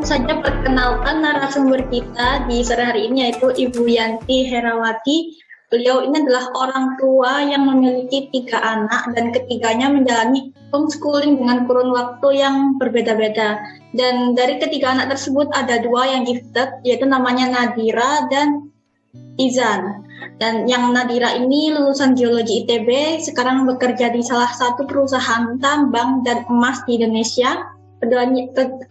langsung saja perkenalkan narasumber kita di sore hari ini, yaitu Ibu Yanti Herawati. Beliau ini adalah orang tua yang memiliki 3 anak dan ketiganya menjalani homeschooling dengan kurun waktu yang berbeda-beda. Dan dari ketiga anak tersebut ada 2 yang gifted, yaitu namanya Nadira dan Izan. Dan yang Nadira ini lulusan geologi ITB, sekarang bekerja di salah satu perusahaan tambang dan emas di Indonesia.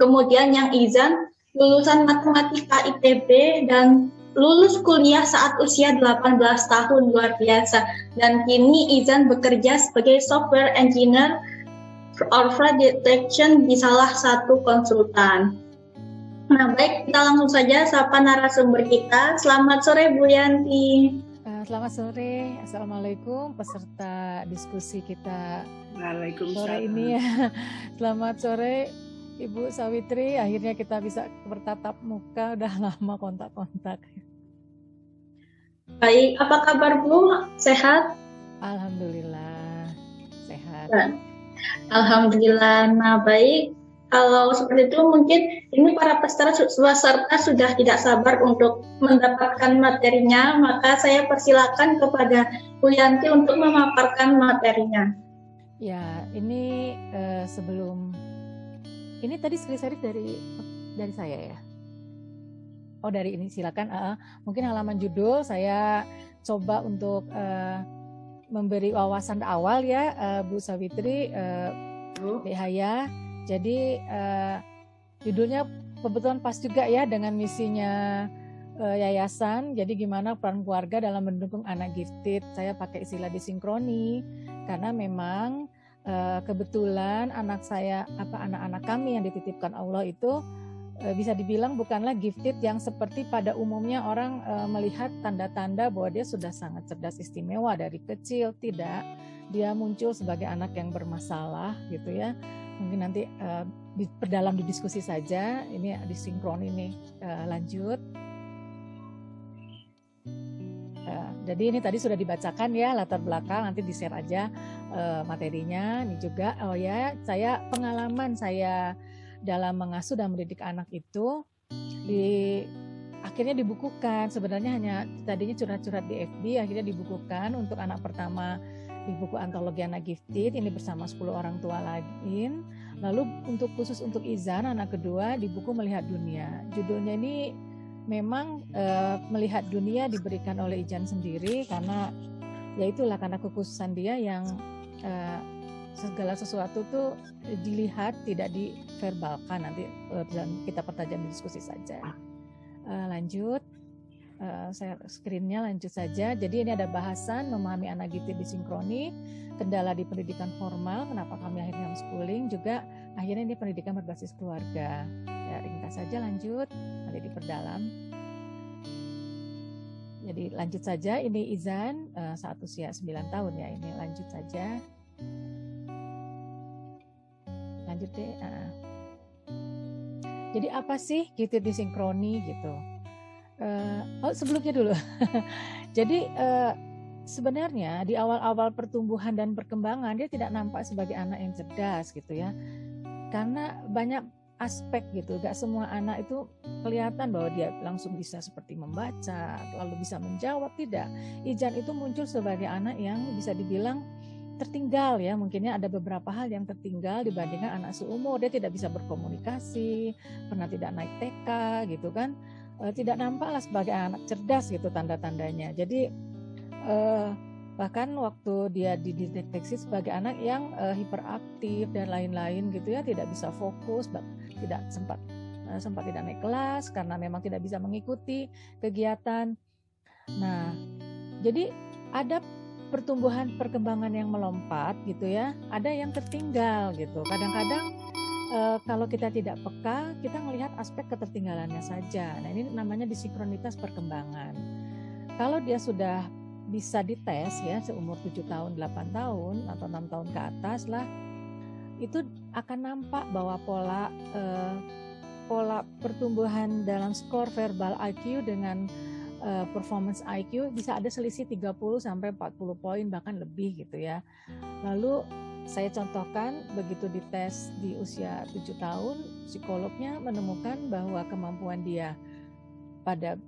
Kemudian yang Izan lulusan matematika ITB dan lulus kuliah saat usia 18 tahun, luar biasa. Dan kini Izan bekerja sebagai software engineer or fraud detection di salah satu konsultan. Nah, baik, kita langsung saja sapa narasumber kita. Selamat sore, Bu Yanti. Selamat sore, Assalamualaikum peserta diskusi kita Waalaikumsalam. sore ini ya. Selamat sore Ibu Sawitri, akhirnya kita bisa bertatap muka, udah lama kontak-kontak. Baik, apa kabar Bu? Sehat? Alhamdulillah, sehat. Alhamdulillah. Nah, baik. Kalau seperti itu mungkin ini para peserta sudah tidak sabar untuk mendapatkan materinya, maka saya persilakan kepada Bu Yanti untuk memaparkan materinya. Ya, ini sebelum ini tadi screen dari saya ya. Oh, dari ini silakan. Mungkin halaman judul saya coba untuk memberi wawasan awal ya, Bu Sawitri, Dehaya. Jadi judulnya kebetulan pas juga ya dengan misinya yayasan. Jadi gimana peran keluarga dalam mendukung anak gifted. Saya pakai istilah disinkroni karena memang kebetulan anak-anak kami yang dititipkan Allah itu bisa dibilang bukanlah gifted yang seperti pada umumnya orang melihat tanda-tanda bahwa dia sudah sangat cerdas istimewa dari kecil. Tidak, dia muncul sebagai anak yang bermasalah gitu ya. Mungkin nanti diperdalam di diskusi saja. Ini disinkron ini lanjut. Jadi ini tadi sudah dibacakan ya latar belakang, nanti di-share aja materinya. Ini juga saya pengalaman saya dalam mengasuh dan mendidik anak itu akhirnya dibukukan. Sebenarnya hanya tadinya curhat-curhat di FB, akhirnya dibukukan untuk anak pertama di buku antologi anak gifted ini bersama 10 orang tua lain. Lalu khusus untuk Izan anak kedua di buku Melihat Dunia. Judulnya ini memang melihat dunia diberikan oleh Izan sendiri karena ya itulah karena kekhususan dia yang segala sesuatu tuh dilihat tidak diverbalkan. Nanti kita pertajam di diskusi saja. Lanjut. Saya screen-nya lanjut saja. Jadi ini ada bahasan memahami anak gifted disinkroni, kendala di pendidikan formal, kenapa kami akhirnya homeschooling, juga akhirnya ini pendidikan berbasis keluarga. Ya, ringkas saja lanjut, nanti diperdalam. Jadi lanjut saja, ini Izan saat usia 9 tahun ya, ini lanjut saja. Lanjut deh. Jadi apa sih gifted disinkroni gitu? Sebelumnya dulu. Jadi sebenarnya di awal-awal pertumbuhan dan perkembangan dia tidak nampak sebagai anak yang cerdas gitu ya. Karena banyak aspek gitu, gak semua anak itu kelihatan bahwa dia langsung bisa seperti membaca, lalu bisa menjawab, tidak. Izan itu muncul sebagai anak yang bisa dibilang tertinggal ya, mungkinnya ada beberapa hal yang tertinggal dibandingkan anak seumur. Dia tidak bisa berkomunikasi, pernah tidak naik TK gitu kan. Tidak nampaklah sebagai anak cerdas gitu tanda-tandanya. Jadi bahkan waktu dia dideteksi sebagai anak yang hiperaktif dan lain-lain gitu ya, tidak bisa fokus, tidak sempat tidak naik kelas karena memang tidak bisa mengikuti kegiatan. Nah, jadi ada perkembangan yang melompat gitu ya, ada yang tertinggal gitu. Kadang-kadang kalau kita tidak peka, kita melihat aspek ketertinggalannya saja. Nah, ini namanya disinkronitas perkembangan. Kalau dia sudah bisa dites ya, seumur 7 tahun, 8 tahun, atau 6 tahun ke atas lah, itu akan nampak bahwa pola pertumbuhan dalam skor verbal IQ dengan performance IQ bisa ada selisih 30 sampai 40 poin bahkan lebih gitu ya. Lalu Saya contohkan begitu dites di usia 7 tahun, psikolognya menemukan bahwa kemampuan dia pada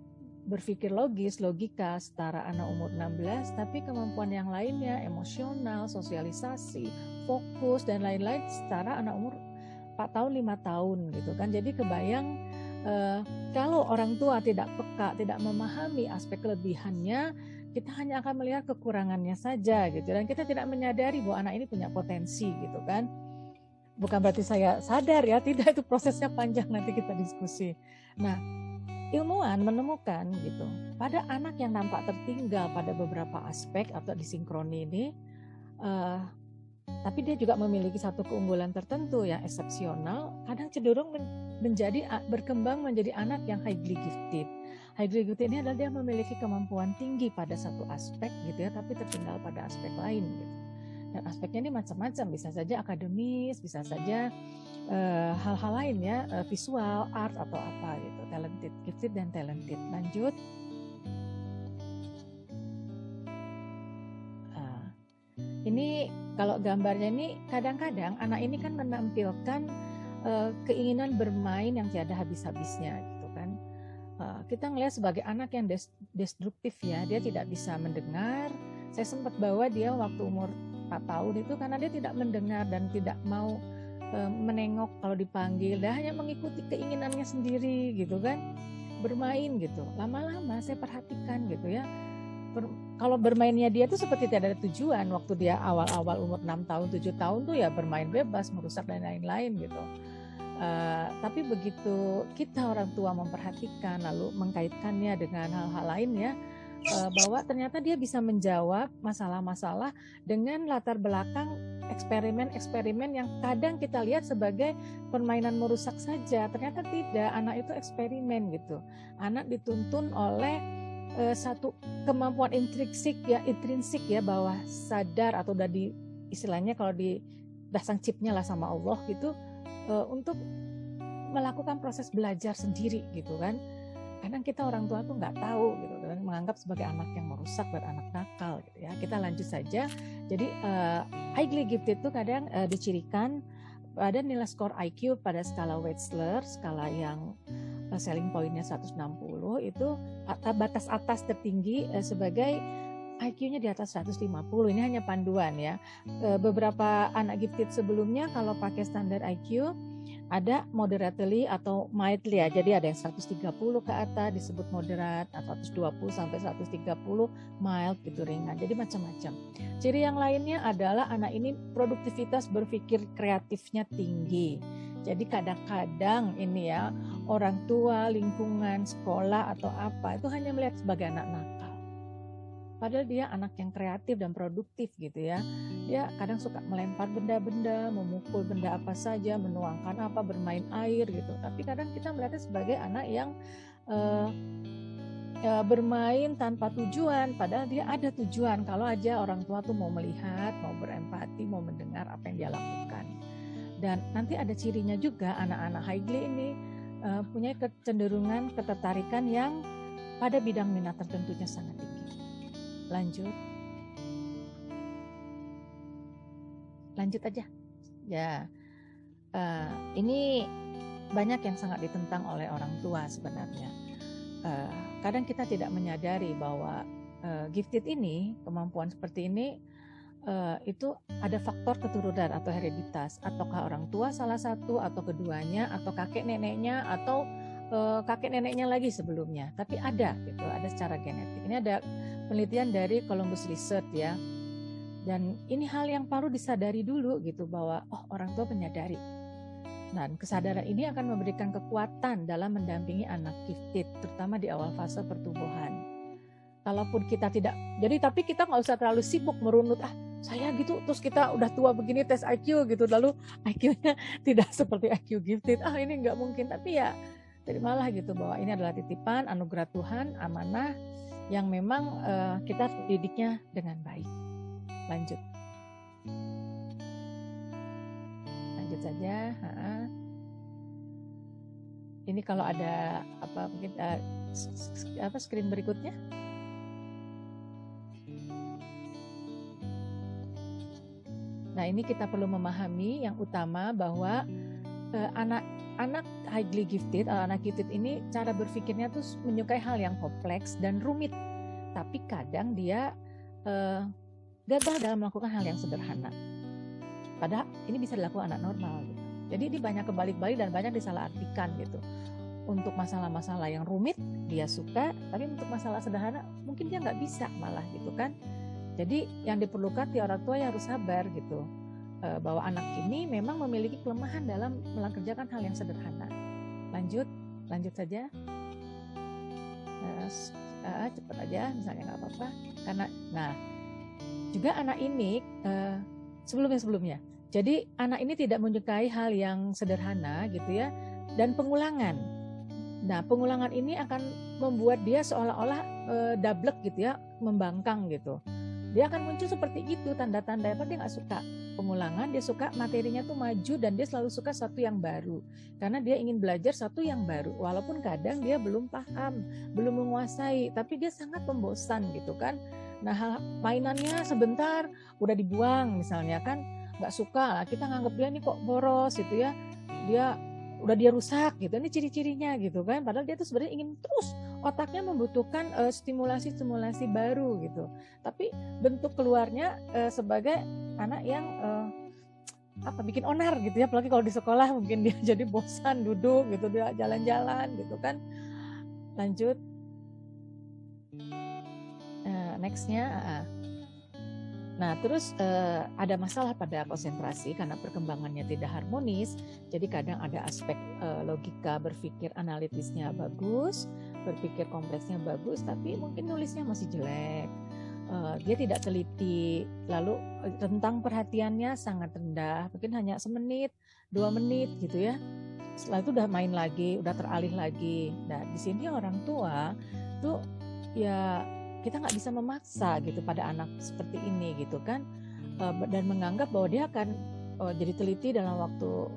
berpikir logis, logika setara anak umur 16, tapi kemampuan yang lainnya, emosional, sosialisasi, fokus, dan lain-lain setara anak umur 4 tahun, 5 tahun gitu kan. Jadi kebayang kalau orang tua tidak peka, tidak memahami aspek kelebihannya, kita hanya akan melihat kekurangannya saja gitu, dan kita tidak menyadari bahwa anak ini punya potensi gitu kan. Bukan berarti saya sadar ya, tidak, itu prosesnya panjang, nanti kita diskusi. Nah, ilmuwan menemukan gitu, pada anak yang nampak tertinggal pada beberapa aspek atau disinkroni ini, tapi dia juga memiliki satu keunggulan tertentu yang eksepsional, kadang cenderung berkembang menjadi anak yang highly gifted. Highly gifted ini adalah dia memiliki kemampuan tinggi pada satu aspek gitu ya, tapi tertinggal pada aspek lain gitu. Dan aspeknya ini macam-macam, bisa saja akademis, bisa saja hal-hal lain ya, visual, art atau apa gitu, talented, gifted dan talented. Lanjut. Ini kalau gambarnya ini kadang-kadang anak ini kan menampilkan keinginan bermain yang tiada habis-habisnya gitu kan. Kita ngelihat sebagai anak yang destruktif ya, dia tidak bisa mendengar. Saya sempat bawa dia waktu umur 4 tahun itu karena dia tidak mendengar dan tidak mau menengok kalau dipanggil, dia hanya mengikuti keinginannya sendiri gitu kan, bermain gitu. Lama-lama saya perhatikan gitu ya, kalau bermainnya dia tuh seperti tidak ada tujuan. Waktu dia awal-awal umur 6 tahun, 7 tahun tuh ya bermain bebas, merusak dan lain-lain gitu. Tapi begitu kita orang tua memperhatikan lalu mengkaitkannya dengan hal-hal lain ya, bahwa ternyata dia bisa menjawab masalah-masalah dengan latar belakang eksperimen-eksperimen yang kadang kita lihat sebagai permainan merusak saja. Ternyata tidak, anak itu eksperimen gitu. Anak dituntun oleh satu kemampuan intrinsik ya, bahwa sadar atau udah di istilahnya kalau di dasang chipnya lah sama Allah gitu, untuk melakukan proses belajar sendiri gitu kan. Kadang kita orang tua tuh nggak tahu gitu dan menganggap sebagai anak yang merusak dan anak nakal gitu ya. Kita lanjut saja. Jadi highly gifted itu kadang dicirikan pada nilai skor IQ pada skala Wechsler, skala yang selling point-nya 160 itu batas atas tertinggi sebagai IQ-nya di atas 150. Ini hanya panduan ya. Beberapa anak gifted sebelumnya kalau pakai standar IQ ada moderately atau mildly ya. Jadi ada yang 130 ke atas disebut moderat, atau 120 sampai 130 mild gitu, ringan. Jadi macam-macam. Ciri yang lainnya adalah anak ini produktivitas berpikir kreatifnya tinggi. Jadi kadang-kadang ini ya, orang tua, lingkungan, sekolah atau apa itu hanya melihat sebagai anak nakal. Padahal dia anak yang kreatif dan produktif gitu ya. Dia kadang suka melempar benda-benda, memukul benda apa saja, menuangkan apa, bermain air gitu. Tapi kadang kita melihatnya sebagai anak yang bermain tanpa tujuan. Padahal dia ada tujuan kalau aja orang tua tuh mau melihat, mau berempati, mau mendengar apa yang dia lakukan. Dan nanti ada cirinya juga, anak-anak highly ini punya kecenderungan ketertarikan yang pada bidang minat tertentunya sangat tinggi. Lanjut aja ya. Ini banyak yang sangat ditentang oleh orang tua sebenarnya. Kadang kita tidak menyadari bahwa gifted ini, kemampuan seperti ini itu ada faktor keturunan atau hereditas, ataukah orang tua salah satu atau keduanya atau kakek neneknya atau kakek neneknya lagi sebelumnya, tapi ada gitu, ada secara genetik. Ini ada penelitian dari Columbus Research ya, dan ini hal yang perlu disadari dulu gitu, bahwa orang tua menyadari. Dan kesadaran ini akan memberikan kekuatan dalam mendampingi anak gifted, terutama di awal fase pertumbuhan. Kalaupun kita tidak, jadi tapi kita nggak usah terlalu sibuk merunut, saya gitu, terus kita udah tua begini tes IQ gitu, lalu IQ-nya tidak seperti IQ gifted, ini nggak mungkin. Tapi ya terimalah gitu, bahwa ini adalah titipan, anugerah Tuhan, amanah yang memang kita didiknya dengan baik. Lanjut saja. Ini kalau ada apa mungkin screen berikutnya. Nah, ini kita perlu memahami yang utama bahwa anak highly gifted, anak gifted ini cara berpikirnya tuh menyukai hal yang kompleks dan rumit. Tapi kadang dia gagal dalam melakukan hal yang sederhana. Padahal ini bisa dilakukan anak normal gitu. Jadi ini banyak kebalik-balik dan banyak disalahartikan gitu. Untuk masalah-masalah yang rumit dia suka, tapi untuk masalah sederhana mungkin dia nggak bisa malah gitu kan. Jadi yang diperlukan di orang tua yang harus sabar gitu, bahwa anak ini memang memiliki kelemahan dalam mengerjakan hal yang sederhana. Lanjut saja. Cepat aja misalnya nggak apa-apa. Karena juga anak ini sebelumnya. Jadi anak ini tidak menyukai hal yang sederhana gitu ya, dan pengulangan. Nah, pengulangan ini akan membuat dia seolah-olah dablek gitu ya, membangkang gitu. Dia akan muncul seperti itu, tanda-tanda apa dia nggak suka pengulangan, dia suka materinya tuh maju dan dia selalu suka satu yang baru. Karena dia ingin belajar satu yang baru, walaupun kadang dia belum paham, belum menguasai, tapi dia sangat membosan gitu kan. Nah, mainannya sebentar udah dibuang misalnya kan, nggak suka lah, kita nganggap dia ini kok boros gitu ya, dia rusak gitu, ini ciri-cirinya gitu kan, padahal dia tuh sebenarnya ingin terus, otaknya membutuhkan stimulasi baru gitu, tapi bentuk keluarnya sebagai anak yang bikin onar gitu ya, apalagi kalau di sekolah mungkin dia jadi bosan duduk gitu, dia jalan-jalan gitu kan. Lanjut, nextnya. Nah, terus ada masalah pada konsentrasi karena perkembangannya tidak harmonis. Jadi kadang ada aspek logika berpikir analitisnya bagus, berpikir kompleksnya bagus, tapi mungkin nulisnya masih jelek. Dia tidak teliti, lalu rentang perhatiannya sangat rendah, mungkin hanya semenit, 2 menit gitu ya. Setelah itu udah main lagi, udah teralih lagi. Nah, di sini orang tua tuh ya kita nggak bisa memaksa gitu pada anak seperti ini gitu kan, dan menganggap bahwa dia akan jadi teliti dalam waktu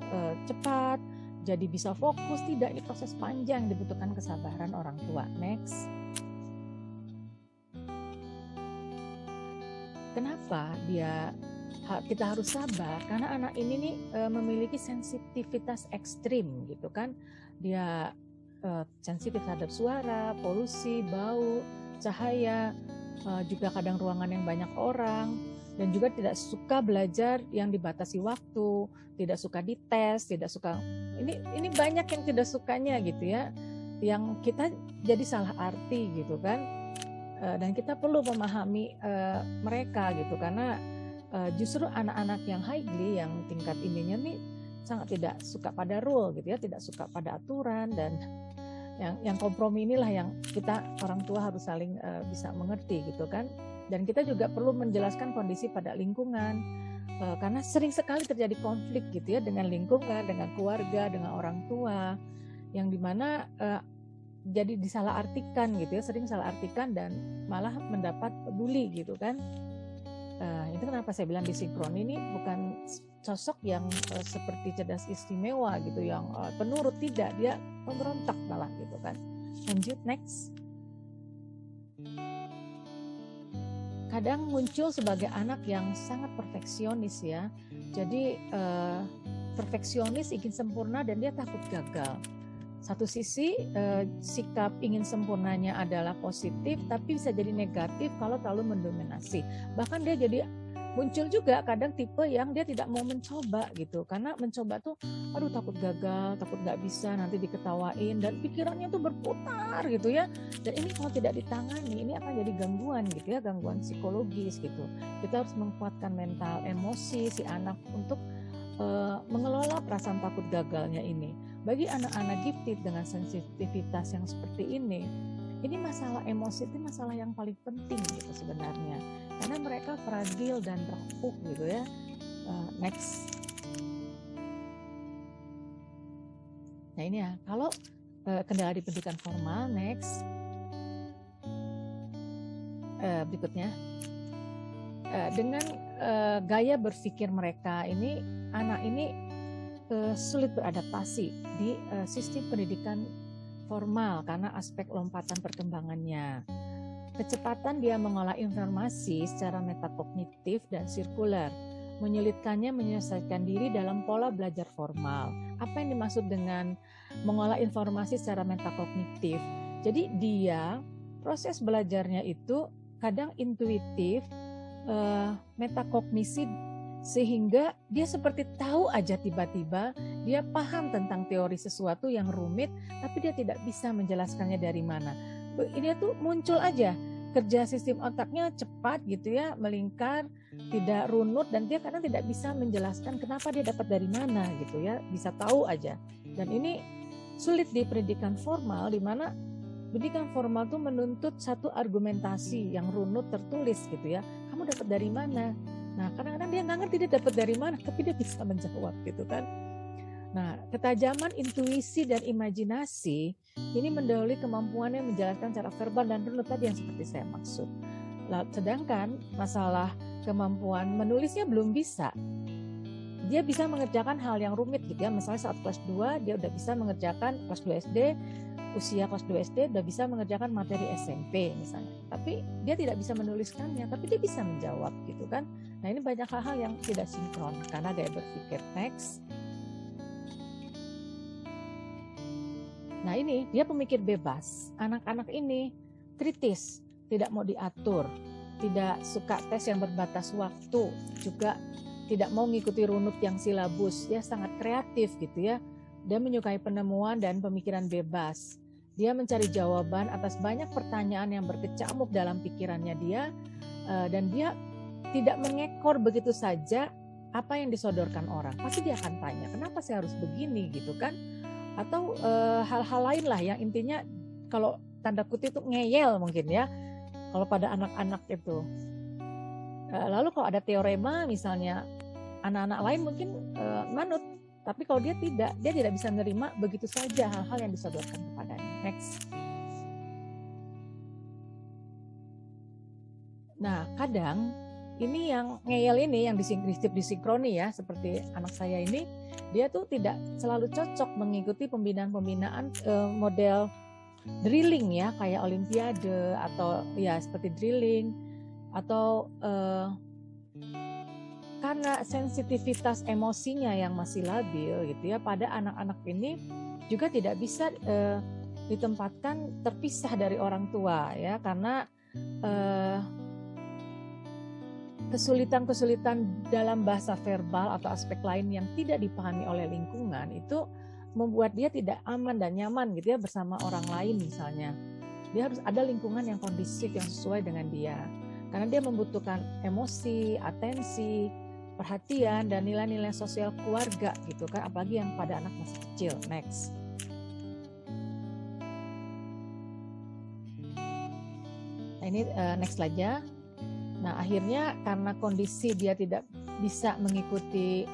cepat, jadi bisa fokus. Tidak, ini proses panjang, dibutuhkan kesabaran orang tua. Next. Kenapa kita harus sabar? Karena anak ini nih memiliki sensitivitas ekstrim gitu kan, dia sensitif terhadap suara, polusi, bau, cahaya, juga kadang ruangan yang banyak orang, dan juga tidak suka belajar yang dibatasi waktu, tidak suka dites, tidak suka, ini banyak yang tidak sukanya gitu ya, yang kita jadi salah arti gitu kan, dan kita perlu memahami mereka gitu, karena justru anak-anak yang highly, yang tingkat ininya nih sangat tidak suka pada rule gitu ya, tidak suka pada aturan, dan yang kompromi inilah yang kita orang tua harus saling bisa mengerti gitu kan. Dan kita juga perlu menjelaskan kondisi pada lingkungan, karena sering sekali terjadi konflik gitu ya dengan lingkungan, dengan keluarga, dengan orang tua, yang dimana jadi disalahartikan gitu ya, sering disalahartikan dan malah mendapat peduli gitu kan. Itu kenapa saya bilang disinkron ini bukan sosok yang seperti cerdas istimewa gitu, yang penurut, tidak, dia pemberontak malah gitu kan. Lanjut, next. Kadang muncul sebagai anak yang sangat perfeksionis ya, jadi perfeksionis, ingin sempurna, dan dia takut gagal. Satu sisi sikap ingin sempurnanya adalah positif, tapi bisa jadi negatif kalau terlalu mendominasi. Bahkan dia jadi muncul juga kadang tipe yang dia tidak mau mencoba gitu, karena mencoba tuh aduh takut gagal, takut nggak bisa, nanti diketawain, dan pikirannya tuh berputar gitu ya. Dan ini kalau tidak ditangani, ini akan jadi gangguan gitu ya, gangguan psikologis gitu. Kita harus menguatkan mental, emosi si anak untuk mengelola perasaan takut gagalnya ini. Bagi anak-anak gifted dengan sensitivitas yang seperti ini masalah emosi itu masalah yang paling penting gitu sebenarnya, karena mereka fragil dan rapuh gitu ya. Next. Nah ini ya, kalau kendala di pendidikan formal. Next. Berikutnya, dengan gaya berpikir mereka ini, anak ini sulit beradaptasi di sistem pendidikan formal karena aspek lompatan perkembangannya. Kecepatan dia mengolah informasi secara metakognitif dan sirkuler. menyulitkannya menyelesaikan diri dalam pola belajar formal. Apa yang dimaksud dengan mengolah informasi secara metakognitif? Jadi dia proses belajarnya itu kadang intuitif, metakognisi, sehingga dia seperti tahu aja tiba-tiba dia paham tentang teori sesuatu yang rumit, tapi dia tidak bisa menjelaskannya dari mana. Dia tuh muncul aja, kerja sistem otaknya cepat gitu ya, melingkar, tidak runut, dan dia kadang tidak bisa menjelaskan kenapa dia dapat dari mana gitu ya, bisa tahu aja. Dan ini sulit di pendidikan formal, di mana pendidikan formal tuh menuntut satu argumentasi yang runut tertulis gitu ya. Kamu dapat dari mana? Nah, kadang-kadang dia nggak ngerti dia dapat dari mana, tapi dia bisa menjawab gitu kan. Nah, ketajaman intuisi dan imajinasi ini mendahului kemampuannya menjelaskan secara verbal dan runut tadi yang seperti saya maksud. Sedangkan masalah kemampuan menulisnya belum bisa. Dia bisa mengerjakan hal yang rumit gitu ya. Misalnya saat kelas 2 dia udah bisa mengerjakan kelas 2 SD, usia kelas 2 SD udah bisa mengerjakan materi SMP misalnya. Tapi dia tidak bisa menuliskannya, tapi dia bisa menjawab gitu kan. Nah, ini banyak hal-hal yang tidak sinkron karena gaya berpikir. Next. Nah, ini dia pemikir bebas. Anak-anak ini kritis, tidak mau diatur, tidak suka tes yang berbatas waktu, juga tidak mau mengikuti runut yang silabus. Dia sangat kreatif gitu ya. Dia menyukai penemuan dan pemikiran bebas. Dia mencari jawaban atas banyak pertanyaan yang berkecamuk dalam pikirannya dia, dan dia tidak mengekor begitu saja apa yang disodorkan orang. Pasti dia akan tanya, kenapa saya harus begini gitu kan? Atau hal-hal lain lah yang intinya kalau tanda kutip itu ngeyel mungkin ya. Kalau pada anak-anak itu. Lalu kalau ada teorema misalnya, anak-anak lain mungkin manut. Tapi kalau dia tidak bisa menerima begitu saja hal-hal yang disodorkan kepadanya. Next. Nah, kadang ini yang ngeyel ini, yang disinkroni ya, seperti anak saya ini, dia tuh tidak selalu cocok mengikuti pembinaan-pembinaan model drilling ya, kayak olimpiade atau ya seperti drilling, atau karena sensitivitas emosinya yang masih labil gitu ya, pada anak-anak ini juga tidak bisa ditempatkan terpisah dari orang tua ya, karena kesulitan-kesulitan dalam bahasa verbal atau aspek lain yang tidak dipahami oleh lingkungan itu membuat dia tidak aman dan nyaman gitu ya bersama orang lain misalnya. Dia harus ada lingkungan yang kondusif, yang sesuai dengan dia. Karena dia membutuhkan emosi, atensi, perhatian, dan nilai-nilai sosial keluarga gitu kan, apalagi yang pada anak masih kecil. Next. Nah, ini next saja. Nah, akhirnya karena kondisi dia tidak bisa mengikuti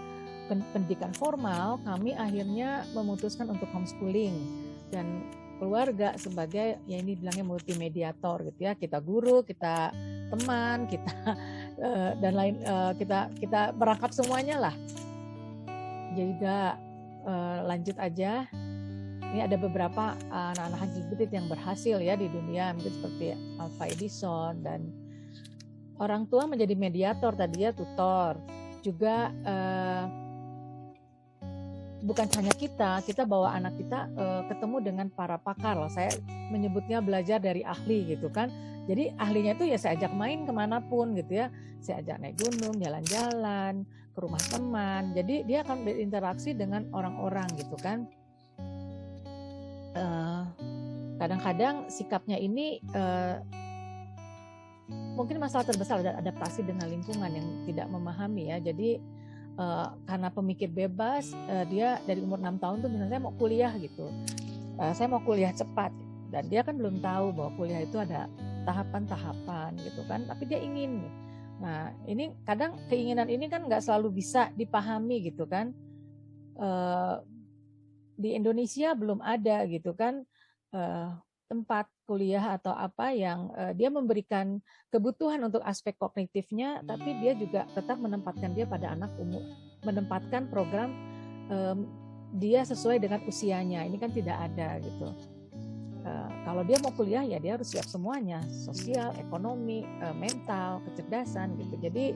pendidikan formal, kami akhirnya memutuskan untuk homeschooling, dan keluarga sebagai ya ini bilangnya multimediator gitu ya, kita guru, kita teman, kita dan lain, kita merangkap semuanya lah. Jadi lanjut aja. Ini ada beberapa anak-anak haji butit yang berhasil ya di dunia, mungkin seperti Alfa Edison, dan orang tua menjadi mediator tadi ya, tutor. Juga bukan hanya kita bawa anak kita ketemu dengan para pakar. Saya menyebutnya belajar dari ahli gitu kan. Jadi ahlinya itu ya saya ajak main kemanapun gitu ya. Saya ajak naik gunung, jalan-jalan, ke rumah teman. Jadi dia akan berinteraksi dengan orang-orang gitu kan. Kadang-kadang sikapnya ini mungkin masalah terbesar adalah adaptasi dengan lingkungan yang tidak memahami ya. Jadi karena pemikir bebas, dia dari umur 6 tahun tuh misalnya saya mau kuliah gitu. Saya mau kuliah cepat, dan dia kan belum tahu bahwa kuliah itu ada tahapan-tahapan gitu kan, tapi dia ingin. Nah, ini kadang keinginan ini kan nggak selalu bisa dipahami gitu kan. Di Indonesia belum ada gitu kan tempat kuliah atau apa yang dia memberikan kebutuhan untuk aspek kognitifnya, tapi dia juga tetap menempatkan dia pada anak umur, menempatkan program dia sesuai dengan usianya. Ini kan tidak ada gitu. Kalau dia mau kuliah ya dia harus siap semuanya, sosial, ekonomi, mental, kecerdasan gitu. Jadi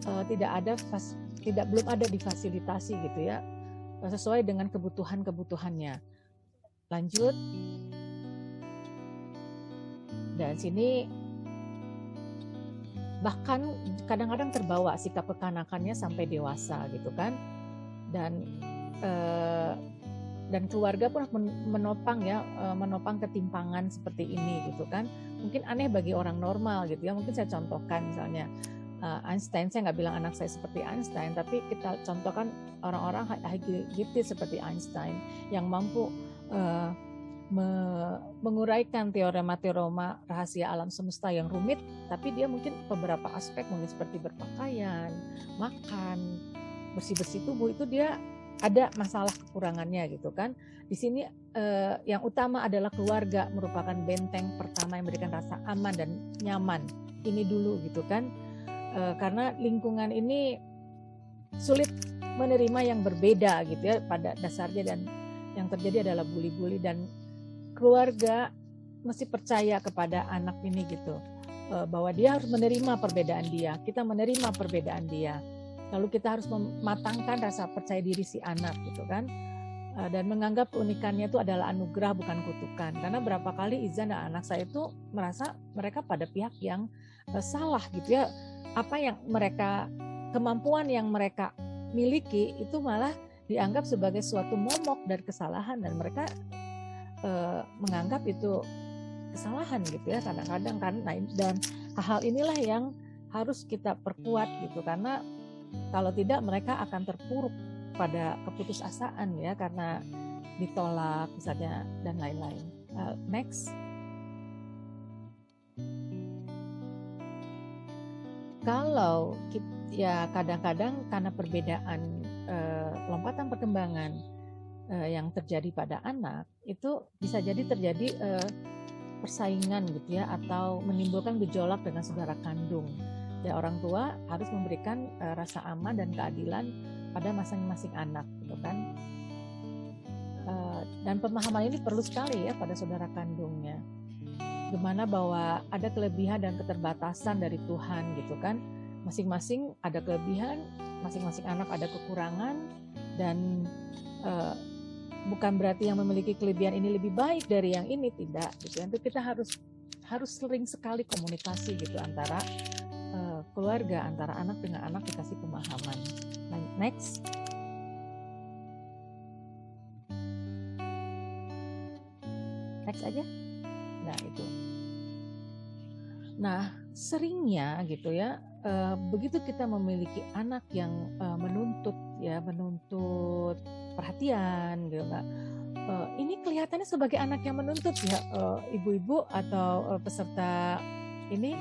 belum ada difasilitasi gitu ya, sesuai dengan kebutuhannya. Lanjut. Dan sini bahkan kadang-kadang terbawa sikap kekanakannya sampai dewasa gitu kan, dan keluarga pun menopang ketimpangan seperti ini gitu kan. Mungkin aneh bagi orang normal gitu ya. Mungkin saya contohkan misalnya Einstein. Saya nggak bilang anak saya seperti Einstein, tapi kita contohkan orang-orang high gifted seperti Einstein yang mampu menguraikan teorema rahasia alam semesta yang rumit, tapi dia mungkin beberapa aspek mungkin seperti berpakaian, makan, bersih-bersih tubuh itu dia ada masalah kekurangannya gitu kan. Di sini yang utama adalah keluarga merupakan benteng pertama yang memberikan rasa aman dan nyaman. Ini dulu gitu kan, karena lingkungan ini sulit menerima yang berbeda gitu ya pada dasarnya, dan yang terjadi adalah bully-bully, dan keluarga mesti percaya kepada anak ini gitu, bahwa dia harus menerima perbedaan dia, kita menerima perbedaan dia, lalu kita harus mematangkan rasa percaya diri si anak gitu kan, dan menganggap keunikannya itu adalah anugerah bukan kutukan. Karena berapa kali Izan dan anak saya itu merasa mereka pada pihak yang salah gitu ya, apa yang kemampuan yang mereka miliki itu malah dianggap sebagai suatu momok dari kesalahan, dan mereka menganggap itu kesalahan gitu ya kadang-kadang kan. Dan hal inilah yang harus kita perkuat gitu, karena kalau tidak mereka akan terpuruk pada keputusasaan ya, karena ditolak misalnya dan lain-lain. Next. Kalau ya kadang-kadang karena perbedaan lompatan perkembangan yang terjadi pada anak, itu bisa jadi terjadi persaingan gitu ya, atau menimbulkan gejolak dengan saudara kandung. Ya, orang tua harus memberikan rasa aman dan keadilan pada masing-masing anak gitu kan. Dan pemahaman ini perlu sekali ya pada saudara kandungnya, gimana bahwa ada kelebihan dan keterbatasan dari Tuhan gitu kan. Masing-masing ada kelebihan, masing-masing anak ada kekurangan, dan bukan berarti yang memiliki kelebihan ini lebih baik dari yang ini, tidak gitu. Itu kita harus sering sekali komunikasi gitu antara keluarga, antara anak dengan anak, dikasih pemahaman. Next. Next aja. Nah itu. Nah seringnya gitu ya, begitu kita memiliki anak yang menuntut perhatian gitu nggak, ini kelihatannya sebagai anak yang menuntut ya, ibu-ibu atau peserta ini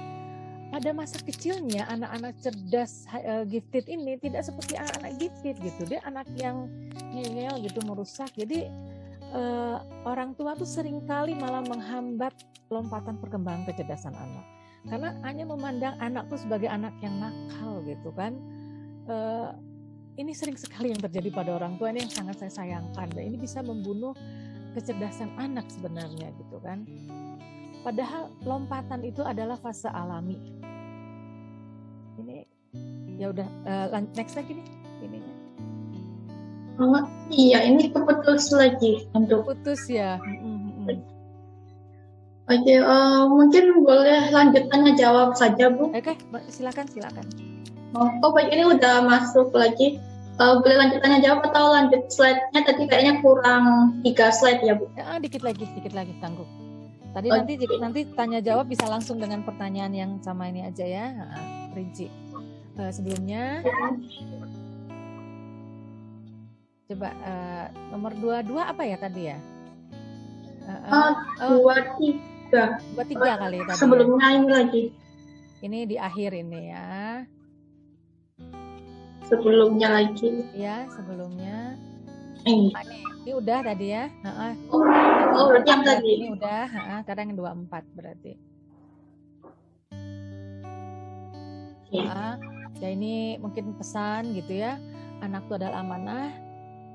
pada masa kecilnya anak-anak cerdas gifted ini tidak seperti anak-anak gifted gitu. Dia anak yang ngeyel gitu, merusak. Jadi orang tua tuh seringkali malah menghambat lompatan perkembangan kecerdasan anak, karena hanya memandang anak tuh sebagai anak yang nakal gitu kan. Ini sering sekali yang terjadi pada orang tua, ini yang sangat saya sayangkan, dan ini bisa membunuh kecerdasan anak sebenarnya gitu kan. Padahal lompatan itu adalah fase alami. Ini ya udah, next lagi nih ininya. Iya, ini keputus lagi untuk putus ya. Oke, mungkin boleh lanjut tanya jawab saja, Bu. Oke, silakan. Oh, baik, ini udah masuk lagi. Boleh lanjut tanya jawab atau lanjut slide-nya? Tadi kayaknya kurang 3 slide ya, Bu. Dikit lagi tangguh. Tadi nanti tanya jawab bisa langsung dengan pertanyaan yang sama ini aja ya, rinci. Sebelumnya coba nomor 22 apa ya tadi ya? 23 kali tadi. Sebelumnya ya. Ini lagi. Ini di akhir ini ya. Sebelumnya lagi. Ya, sebelumnya. Ini udah tadi ya. Oh, berarti yang tadi. Ini udah, sekarang yang 24 berarti. Ya ini mungkin pesan gitu ya. Anak itu adalah amanah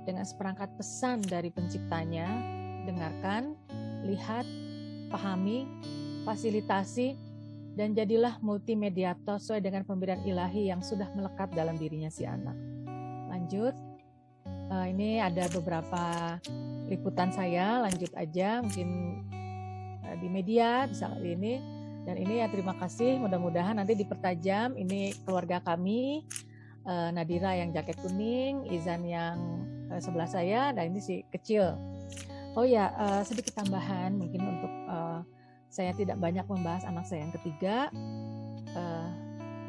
dengan seperangkat pesan dari penciptanya. Dengarkan, lihat, pahami, fasilitasi, dan jadilah multimediator sesuai dengan pemberian ilahi yang sudah melekat dalam dirinya si anak. Lanjut. Ini ada beberapa liputan saya, lanjut aja mungkin di media bisa ini. Dan ini ya terima kasih, mudah-mudahan nanti dipertajam. Ini keluarga kami, Nadira yang jaket kuning, Izan yang sebelah saya, dan ini si kecil. Oh ya, sedikit tambahan mungkin untuk saya tidak banyak membahas anak saya yang ketiga.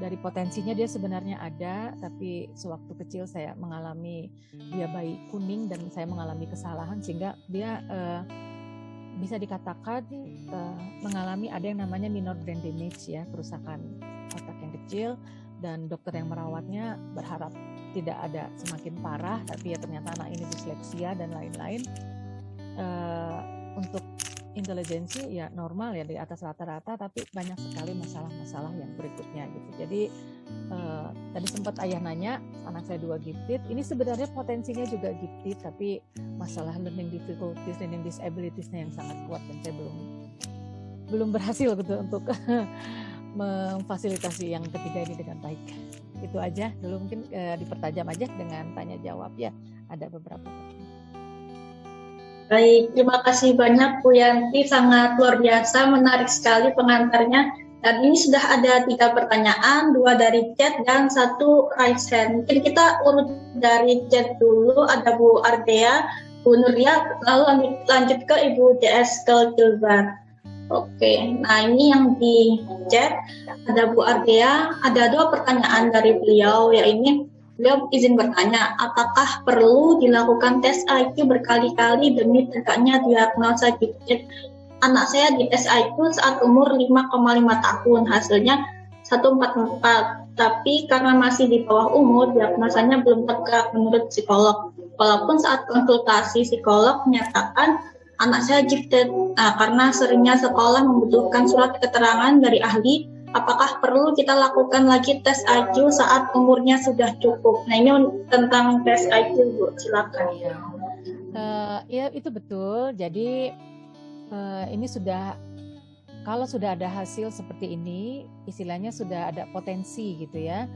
Dari potensinya dia sebenarnya ada, tapi sewaktu kecil saya mengalami dia bayi kuning dan saya mengalami kesalahan sehingga dia bisa dikatakan mengalami ada yang namanya minor brain damage ya, kerusakan otak yang kecil, dan dokter yang merawatnya berharap tidak ada semakin parah, tapi ya ternyata anak ini disleksia dan lain-lain. Untuk intelijensi ya normal ya di atas rata-rata, tapi banyak sekali masalah-masalah yang berikutnya gitu. Jadi tadi sempat ayah nanya anak saya 2 gifted, ini sebenarnya potensinya juga gifted, tapi masalah learning difficulties, learning disabilities-nya yang sangat kuat dan saya belum berhasil gitu untuk memfasilitasi yang ketiga ini dengan baik. Itu aja dulu, mungkin dipertajam aja dengan tanya jawab ya, ada beberapa. Baik, terima kasih banyak Bu Yanti, sangat luar biasa, menarik sekali pengantarnya. Dan ini sudah ada 3 pertanyaan, 2 dari chat dan 1 raise hand. Mungkin kita urut dari chat dulu, ada Bu Ardea, Bu Nuria, lalu lanjut ke Ibu JS Gilbert. Oke, nah ini yang di chat ada Bu Ardea, ada 2 pertanyaan dari beliau, yaitu beliau izin bertanya, apakah perlu dilakukan tes IQ berkali-kali demi tegaknya diagnosa gifted? Anak saya di tes IQ saat umur 5,5 tahun, hasilnya 144, tapi karena masih di bawah umur, diagnosanya belum tegak menurut psikolog. Walaupun saat konsultasi psikolog menyatakan anak saya gifted, karena seringnya sekolah membutuhkan surat keterangan dari ahli. Apakah perlu kita lakukan lagi tes IQ saat umurnya sudah cukup? Nah ini tentang tes IQ Bu, silakan. Ya itu betul. Jadi ini kalau sudah ada hasil seperti ini, istilahnya sudah ada potensi gitu ya,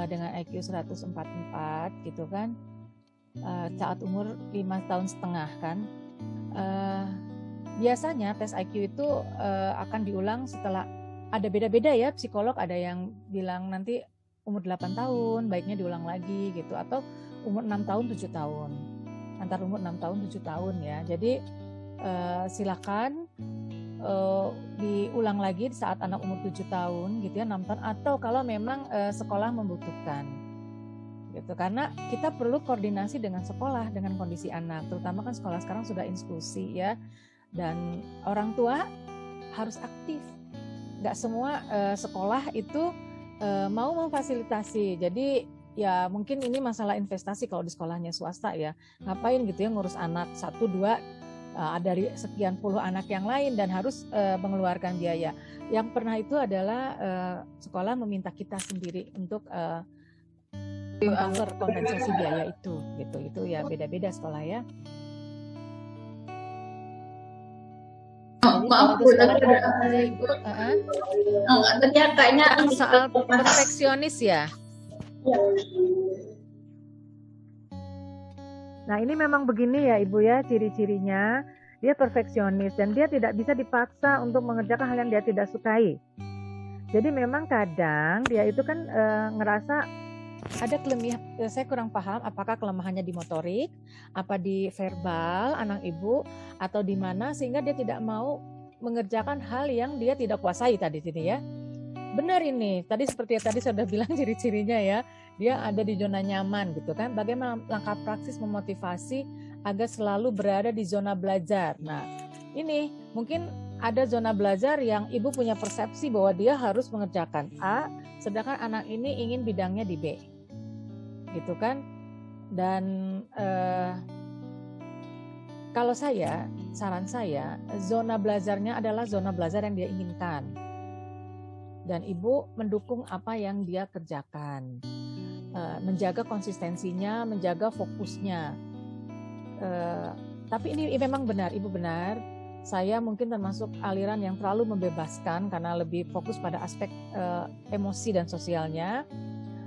dengan IQ 144 gitu kan, saat umur 5,5 tahun kan. Biasanya tes IQ itu akan diulang setelah, ada beda-beda ya, psikolog ada yang bilang nanti umur 8 tahun baiknya diulang lagi gitu, atau umur 6 tahun 7 tahun, antar umur 6 tahun 7 tahun ya. Jadi silakan diulang lagi saat anak umur 7 tahun gitu ya, 6 tahun, atau kalau memang sekolah membutuhkan gitu, karena kita perlu koordinasi dengan sekolah dengan kondisi anak, terutama kan sekolah sekarang sudah inklusi ya, dan orang tua harus aktif. Nggak semua sekolah itu mau memfasilitasi. Jadi ya mungkin ini masalah investasi kalau di sekolahnya swasta ya. Ngapain gitu ya ngurus anak 1, 2 dari sekian puluh anak yang lain dan harus mengeluarkan biaya. Yang pernah itu adalah sekolah meminta kita sendiri untuk cover kompensasi biaya itu gitu. Itu ya beda-beda sekolah ya. Maaf Bu, tadi kayaknya soal perfeksionis ya. Nah ini memang begini ya Ibu ya, ciri-cirinya dia perfeksionis dan dia tidak bisa dipaksa untuk mengerjakan hal yang dia tidak sukai. Jadi memang kadang dia itu kan ngerasa ada kelemahan, saya kurang paham apakah kelemahannya di motorik, apa di verbal anak ibu, atau di mana sehingga dia tidak mau mengerjakan hal yang dia tidak kuasai tadi sini ya. Benar ini, tadi seperti yang tadi saya sudah bilang ciri-cirinya ya, dia ada di zona nyaman gitu kan. Bagaimana langkah praktis memotivasi agar selalu berada di zona belajar. Nah ini mungkin ada zona belajar yang ibu punya persepsi bahwa dia harus mengerjakan A, sedangkan anak ini ingin bidangnya di B. Gitu kan. Dan kalau saran saya, zona belajarnya adalah zona belajar yang dia inginkan. Dan ibu mendukung apa yang dia kerjakan. Menjaga konsistensinya, menjaga fokusnya. Tapi ini memang benar, ibu benar. saya mungkin termasuk aliran yang terlalu membebaskan karena lebih fokus pada aspek emosi dan sosialnya.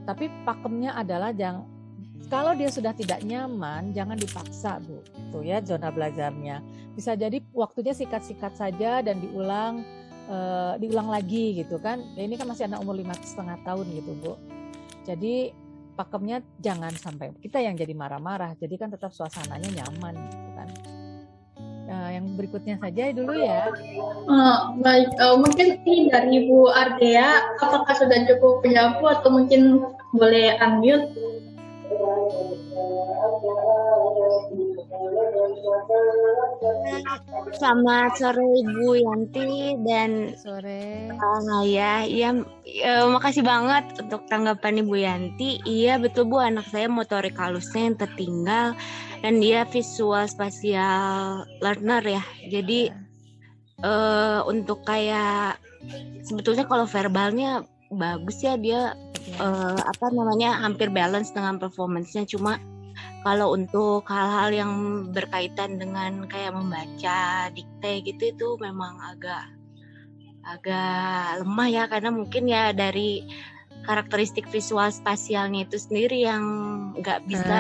Tapi pakemnya adalah kalau dia sudah tidak nyaman, jangan dipaksa, Bu. Itu ya zona belajarnya. Bisa jadi waktunya sikat-sikat saja dan diulang lagi gitu kan. Ya, ini kan masih anak umur 5,5 tahun gitu, Bu. Jadi pakemnya jangan sampai kita yang jadi marah-marah. Jadi kan tetap suasananya nyaman gitu kan. Yang berikutnya saja dulu ya. Baik, mungkin ini dari Bu Ardea, apakah sudah cukup menjawab atau mungkin boleh unmute? Selamat sore Ibu Yanti dan Sore. Makasih banget untuk tanggapan Ibu Yanti. Iya betul Bu, anak saya motorik halusnya yang tertinggal dan dia visual spatial learner ya. Jadi untuk kayak sebetulnya kalau verbalnya bagus ya, dia hampir balance dengan performance-nya. Cuma kalau untuk hal-hal yang berkaitan dengan kayak membaca, dikte gitu, itu memang agak lemah ya, karena mungkin ya dari karakteristik visual spasialnya itu sendiri yang nggak bisa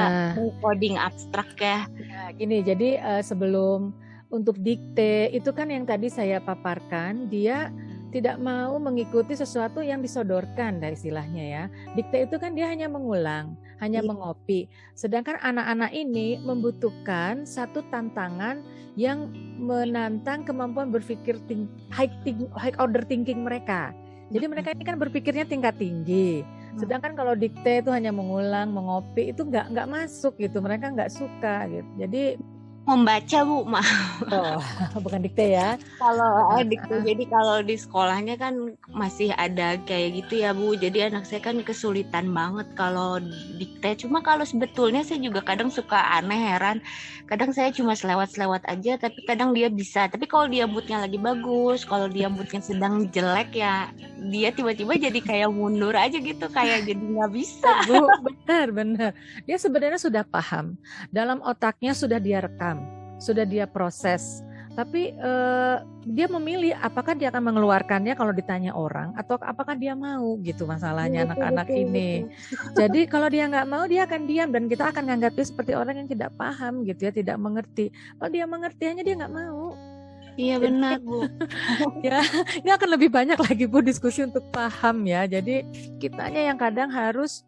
coding abstrak ya. Gini, jadi sebelum untuk dikte itu kan yang tadi saya paparkan, dia tidak mau mengikuti sesuatu yang disodorkan dari istilahnya ya. Dikte itu kan dia hanya mengulang, hanya mengopi. Sedangkan anak-anak ini membutuhkan satu tantangan yang menantang kemampuan berpikir high order thinking mereka. Jadi mereka ini kan berpikirnya tingkat tinggi. Sedangkan kalau dikte itu hanya mengulang, mengopi, itu nggak masuk gitu. Mereka nggak suka gitu. Jadi membaca Bu, bukan dikte ya. Kalau dikte, jadi kalau di sekolahnya kan masih ada kayak gitu ya Bu. Jadi anak saya kan kesulitan banget kalau dikte. Cuma kalau sebetulnya saya juga kadang suka aneh, heran. Kadang saya cuma selewat-selewat aja, tapi kadang dia bisa. Tapi kalau dia moodnya lagi bagus, kalau dia moodnya sedang jelek ya, dia tiba-tiba jadi kayak mundur aja gitu, kayak jadi nggak bisa. Bu, benar. Dia sebenarnya sudah paham. Dalam otaknya sudah dia rekam, sudah dia proses. Tapi dia memilih apakah dia akan mengeluarkannya kalau ditanya orang atau apakah dia mau gitu masalahnya anak-anak ini. Jadi kalau dia nggak mau, dia akan diam dan kita akan menganggap dia seperti orang yang tidak paham gitu ya, tidak mengerti. Kalau dia mengerti hanya dia nggak mau. Iya benar Bu. Ya, ini akan lebih banyak lagi Bu diskusi untuk paham ya. Jadi kitanya yang kadang harus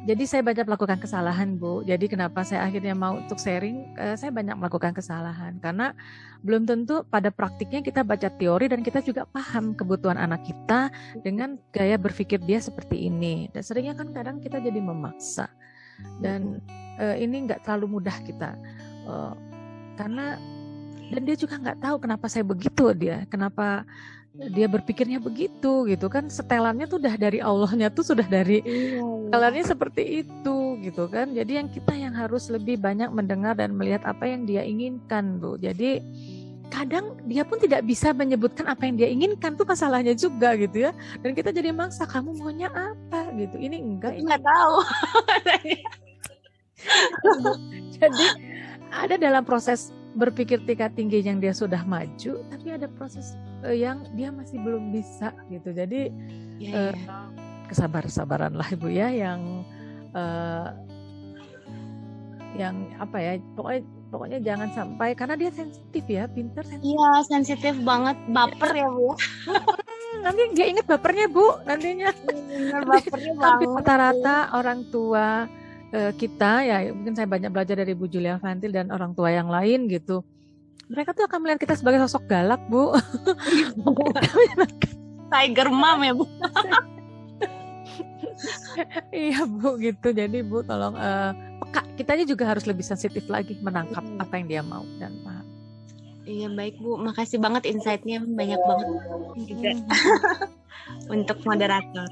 jadi saya banyak melakukan kesalahan Bu. Jadi kenapa saya akhirnya mau untuk sharing, saya banyak melakukan kesalahan karena belum tentu pada praktiknya kita baca teori dan kita juga paham kebutuhan anak kita dengan gaya berpikir dia seperti ini. Dan seringnya kan kadang kita jadi memaksa dan ini nggak terlalu mudah kita karena dan dia juga nggak tahu kenapa saya begitu, kenapa dia berpikirnya begitu gitu kan, setelannya tuh udah dari Allahnya tuh sudah dari setelannya seperti itu gitu kan. Jadi kita yang harus lebih banyak mendengar dan melihat apa yang dia inginkan Bu. Jadi kadang dia pun tidak bisa menyebutkan apa yang dia inginkan, tuh masalahnya juga gitu ya. Dan kita jadi maksa, kamu maunya apa gitu, ini enggak, ini nggak tahu. Jadi ada dalam proses berpikir tingkat tinggi yang dia sudah maju, tapi ada proses yang dia masih belum bisa gitu. Jadi kesabaran lah Ibu ya, yang apa ya, pokoknya jangan sampai, karena dia sensitif ya, pintar sensitif. Iya sensitif banget, baper ya Bu. Nanti dia ingat bapernya Bu, nantinya. Bapernya banget. Rata-rata orang tua kita ya, mungkin saya banyak belajar dari Bu Julia Fantil dan orang tua yang lain gitu. Mereka tuh akan melihat kita sebagai sosok galak Bu. Tiger mom ya Bu. Iya Bu gitu. Jadi Bu tolong peka, kitanya juga harus lebih sensitif lagi menangkap apa yang dia mau dan paham. Iya baik Bu, makasih banget insight-nya, banyak banget juga untuk moderator.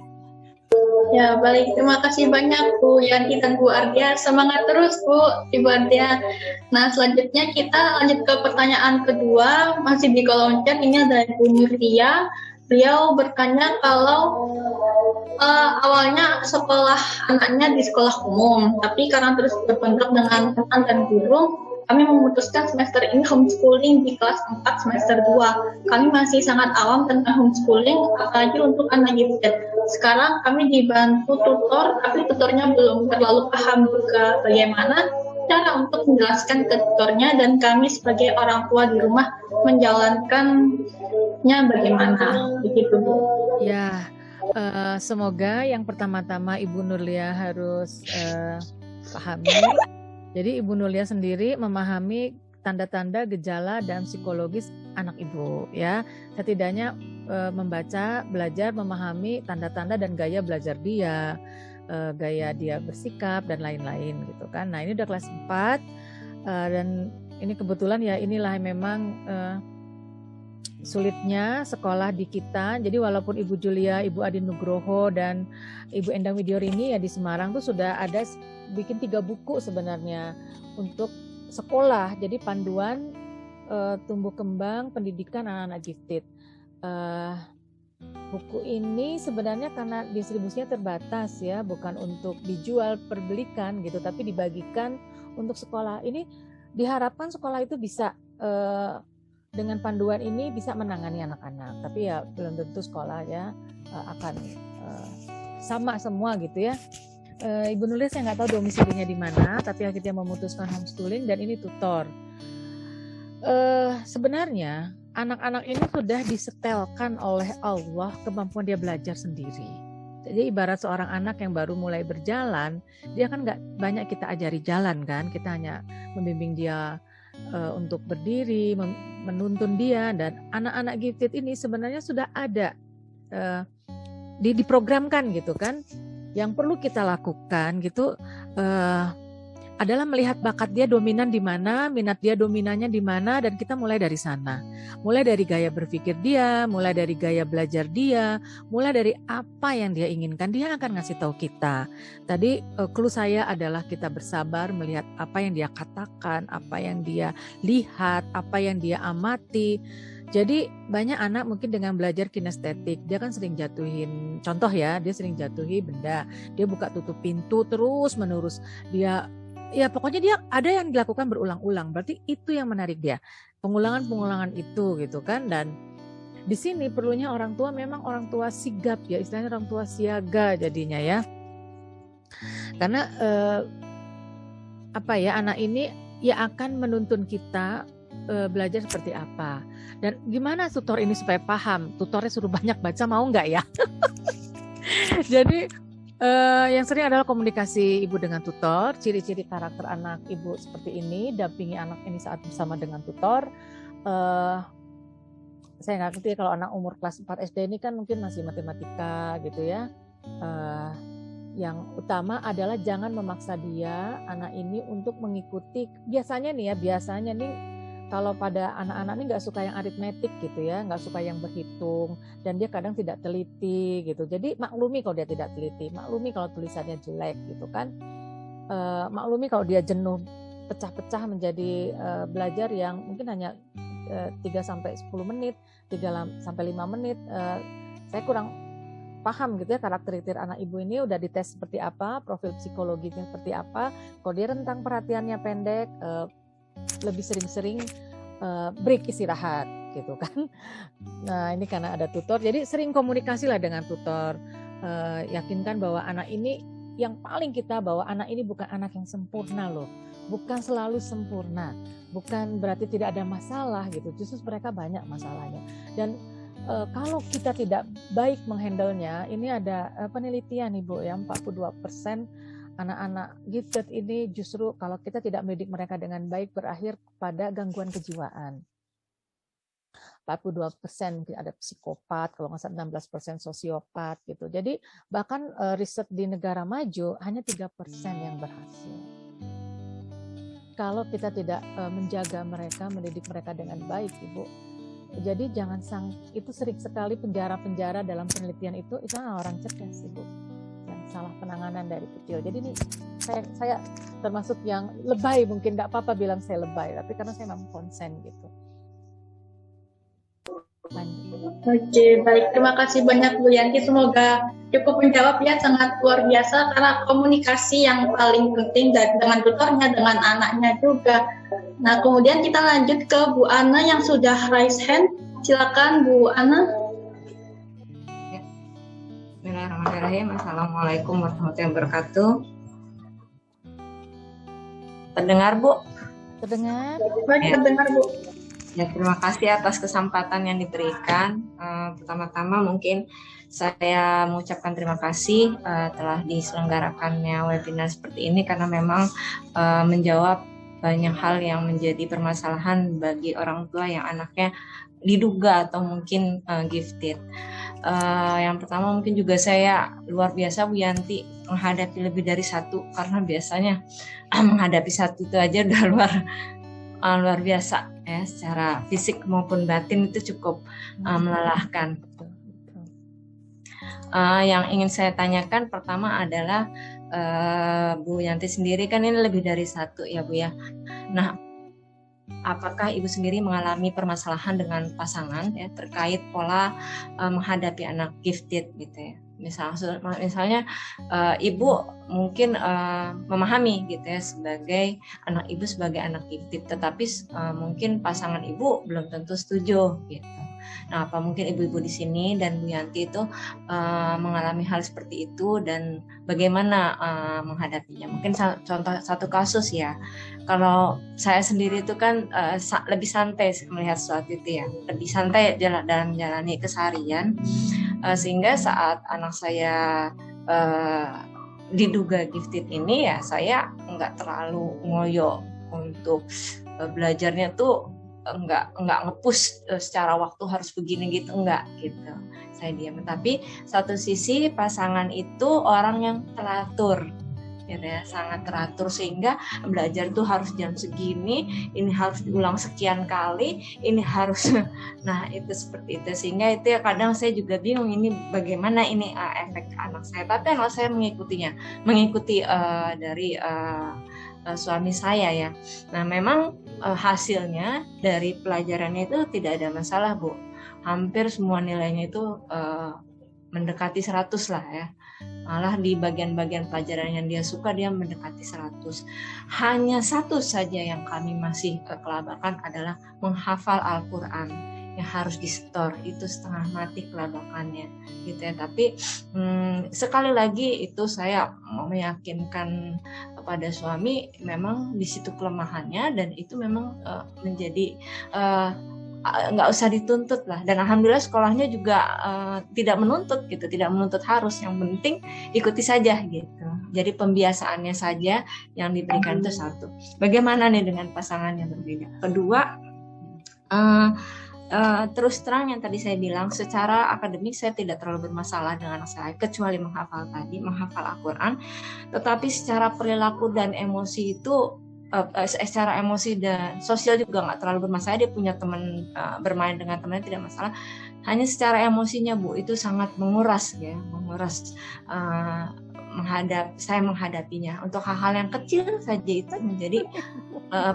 Ya baik, terima kasih banyak Bu Yanti dan Bu Ardea. Semangat terus Bu, Ibu Ardea. Nah selanjutnya kita lanjut ke pertanyaan kedua, masih di kolom chat. Ini ada Bu Nurlia. Beliau bertanya kalau awalnya sekolah anaknya di sekolah umum, tapi karena terus berbentrok dengan teman dan guru, kami memutuskan semester ini homeschooling di kelas 4 semester 2. Kami masih sangat awam tentang homeschooling, apalagi untuk anak gifted. Sekarang kami dibantu tutor, tapi tutornya belum terlalu paham juga bagaimana cara untuk menjelaskan ke tutornya, dan kami sebagai orang tua di rumah menjalankannya bagaimana. Begitu, Bu. Ya, semoga yang pertama-tama Ibu Nurlia harus pahami. Jadi Ibu Nurlia sendiri memahami tanda-tanda, gejala, dan psikologis anak Ibu, ya. Setidaknya membaca, belajar, memahami tanda-tanda dan gaya belajar dia, gaya dia bersikap dan lain-lain gitu kan. Nah, ini udah kelas 4 dan ini kebetulan ya inilah memang sulitnya sekolah di kita. Jadi walaupun Ibu Julia, Ibu Adi Nugroho, dan Ibu Endang Widyorini ya di Semarang tuh sudah ada bikin 3 buku sebenarnya untuk sekolah. Jadi panduan tumbuh kembang pendidikan anak-anak gifted. Buku ini sebenarnya karena distribusinya terbatas ya, bukan untuk dijual perbelikan gitu, tapi dibagikan untuk sekolah. Ini diharapkan sekolah itu bisa dengan panduan ini bisa menangani anak-anak, tapi ya belum tentu sekolah ya akan sama semua gitu ya. Ibu Nurlia saya nggak tahu domisilinya di mana, tapi akhirnya memutuskan homeschooling dan ini tutor. Sebenarnya anak-anak ini sudah disetelkan oleh Allah kemampuan dia belajar sendiri. Jadi ibarat seorang anak yang baru mulai berjalan, dia kan nggak banyak kita ajari jalan kan, kita hanya membimbing dia untuk berdiri, menuntun dia, dan anak-anak gifted ini sebenarnya sudah ada diprogramkan gitu kan. Yang perlu kita lakukan gitu adalah melihat bakat dia dominan di mana, minat dia dominannya di mana, dan kita mulai dari sana. Mulai dari gaya berpikir dia, mulai dari gaya belajar dia, mulai dari apa yang dia inginkan, dia akan ngasih tahu kita. Tadi clue saya adalah kita bersabar melihat apa yang dia katakan, apa yang dia lihat, apa yang dia amati. Jadi banyak anak mungkin dengan belajar kinestetik, dia kan sering jatuhin, contoh ya, dia sering jatuhi benda, dia buka tutup pintu terus menerus, dia ya pokoknya dia ada yang dilakukan berulang-ulang, berarti itu yang menarik dia, pengulangan-pengulangan itu gitu kan. Dan di sini perlunya orang tua, memang orang tua sigap ya, istilahnya orang tua siaga jadinya ya, karena anak ini ya akan menuntun kita belajar seperti apa. Dan gimana tutor ini supaya paham? Tutornya suruh banyak baca, mau nggak ya? Jadi yang sering adalah komunikasi ibu dengan tutor. Ciri-ciri karakter anak ibu seperti ini, dampingi anak ini saat bersama dengan tutor. Saya nggak ngerti kalau anak umur kelas 4 SD ini kan mungkin masih matematika gitu ya. Yang utama adalah jangan memaksa dia, anak ini, untuk mengikuti. Biasanya nih kalau pada anak-anak ini nggak suka yang aritmetik gitu ya, nggak suka yang berhitung, dan dia kadang tidak teliti gitu. Jadi maklumi kalau dia tidak teliti, maklumi kalau tulisannya jelek gitu kan, maklumi kalau dia jenuh, pecah-pecah menjadi belajar yang mungkin hanya 3-10 menit, 3-5 menit. Saya kurang paham gitu ya karakteristik anak ibu ini, udah dites seperti apa, profil psikologisnya seperti apa. Kalau dia rentang perhatiannya pendek, lebih sering-sering break istirahat gitu kan. Nah ini karena ada tutor, jadi sering komunikasi lah dengan tutor. Yakinkan bahwa anak ini, yang paling kita bahwa anak ini bukan anak yang sempurna loh, bukan selalu sempurna, bukan berarti tidak ada masalah gitu, justru mereka banyak masalahnya. Dan kalau kita tidak baik menghandlenya, ini ada penelitian Ibu ya, 42% anak-anak gifted ini justru kalau kita tidak mendidik mereka dengan baik berakhir pada gangguan kejiwaan. 42% mungkin ada psikopat, kalau nggak salah 16% sosiopat gitu. Jadi bahkan riset di negara maju hanya 3% yang berhasil. Kalau kita tidak menjaga mereka, mendidik mereka dengan baik, Ibu. Jadi jangan itu sering sekali penjara-penjara dalam penelitian itu orang cerdas, Ibu. Salah penanganan dari kecil. Jadi ini saya termasuk yang lebay, mungkin nggak apa-apa bilang saya lebay, tapi karena saya memang konsen gitu. Lanjut. Oke, baik. Terima kasih banyak Bu Yanti. Semoga cukup menjawab ya, sangat luar biasa karena komunikasi yang paling penting dengan tutornya, dengan anaknya juga. Nah, kemudian kita lanjut ke Bu Ana yang sudah raise hand. Silakan Bu Ana. Bismillahirrahmanirrahim. Assalamualaikum warahmatullahi wabarakatuh. Terdengar, Bu? Terdengar? Baik, terdengar Bu. Ya, terima kasih atas kesempatan yang diberikan. Pertama-tama mungkin saya mengucapkan terima kasih telah diselenggarakannya webinar seperti ini karena memang menjawab banyak hal yang menjadi permasalahan bagi orang tua yang anaknya diduga atau mungkin gifted. Yang pertama mungkin juga saya luar biasa Bu Yanti menghadapi lebih dari satu karena biasanya menghadapi satu itu aja udah luar biasa ya, secara fisik maupun batin itu cukup melelahkan. Yang ingin saya tanyakan pertama adalah Bu Yanti sendiri kan ini lebih dari satu ya Bu ya. Nah, apakah Ibu sendiri mengalami permasalahan dengan pasangan ya terkait pola menghadapi anak gifted gitu ya? Misalnya Ibu mungkin memahami gitu ya sebagai anak Ibu sebagai anak gifted, tetapi mungkin pasangan Ibu belum tentu setuju gitu. Nah, apa mungkin ibu-ibu di sini dan Bu Yanti itu mengalami hal seperti itu dan bagaimana menghadapinya? Mungkin contoh satu kasus ya. Kalau saya sendiri itu kan lebih santai melihat sesuatu itu ya, lebih santai dalam menjalani keseharian, sehingga saat anak saya diduga gifted ini ya saya nggak terlalu ngoyo untuk belajarnya tuh enggak nge-push secara waktu harus begini gitu, enggak gitu. Saya diam. Tapi satu sisi pasangan itu orang yang teratur, gitu ya, sangat teratur sehingga belajar tuh harus jam segini, ini harus diulang sekian kali, ini harus, nah itu seperti itu sehingga itu ya kadang saya juga bingung ini bagaimana ini efek anak saya. Tapi anak saya mengikuti dari suami saya ya. Nah memang hasilnya dari pelajarannya itu tidak ada masalah Bu. Hampir semua nilainya itu mendekati 100 lah ya. Malah di bagian-bagian pelajaran yang dia suka dia mendekati 100. Hanya satu saja yang kami masih kelabakan adalah menghafal Al-Quran yang harus di-store, itu setengah mati kelabakannya gitu ya. Tapi sekali lagi itu saya mau meyakinkan kepada suami memang di situ kelemahannya dan itu memang menjadi nggak usah dituntut lah, dan alhamdulillah sekolahnya juga tidak menuntut gitu, tidak menuntut harus, yang penting ikuti saja gitu. Jadi pembiasaannya saja yang diberikan itu satu. Bagaimana nih dengan pasangan yang berbeda? Kedua, terus terang yang tadi saya bilang, secara akademik saya tidak terlalu bermasalah dengan anak saya kecuali menghafal Al-Quran, tetapi secara perilaku dan emosi itu secara emosi dan sosial juga nggak terlalu bermasalah. Dia punya teman, bermain dengan temannya tidak masalah. Hanya secara emosinya Bu itu sangat menguras ya, saya menghadapinya. Untuk hal-hal yang kecil saja itu menjadi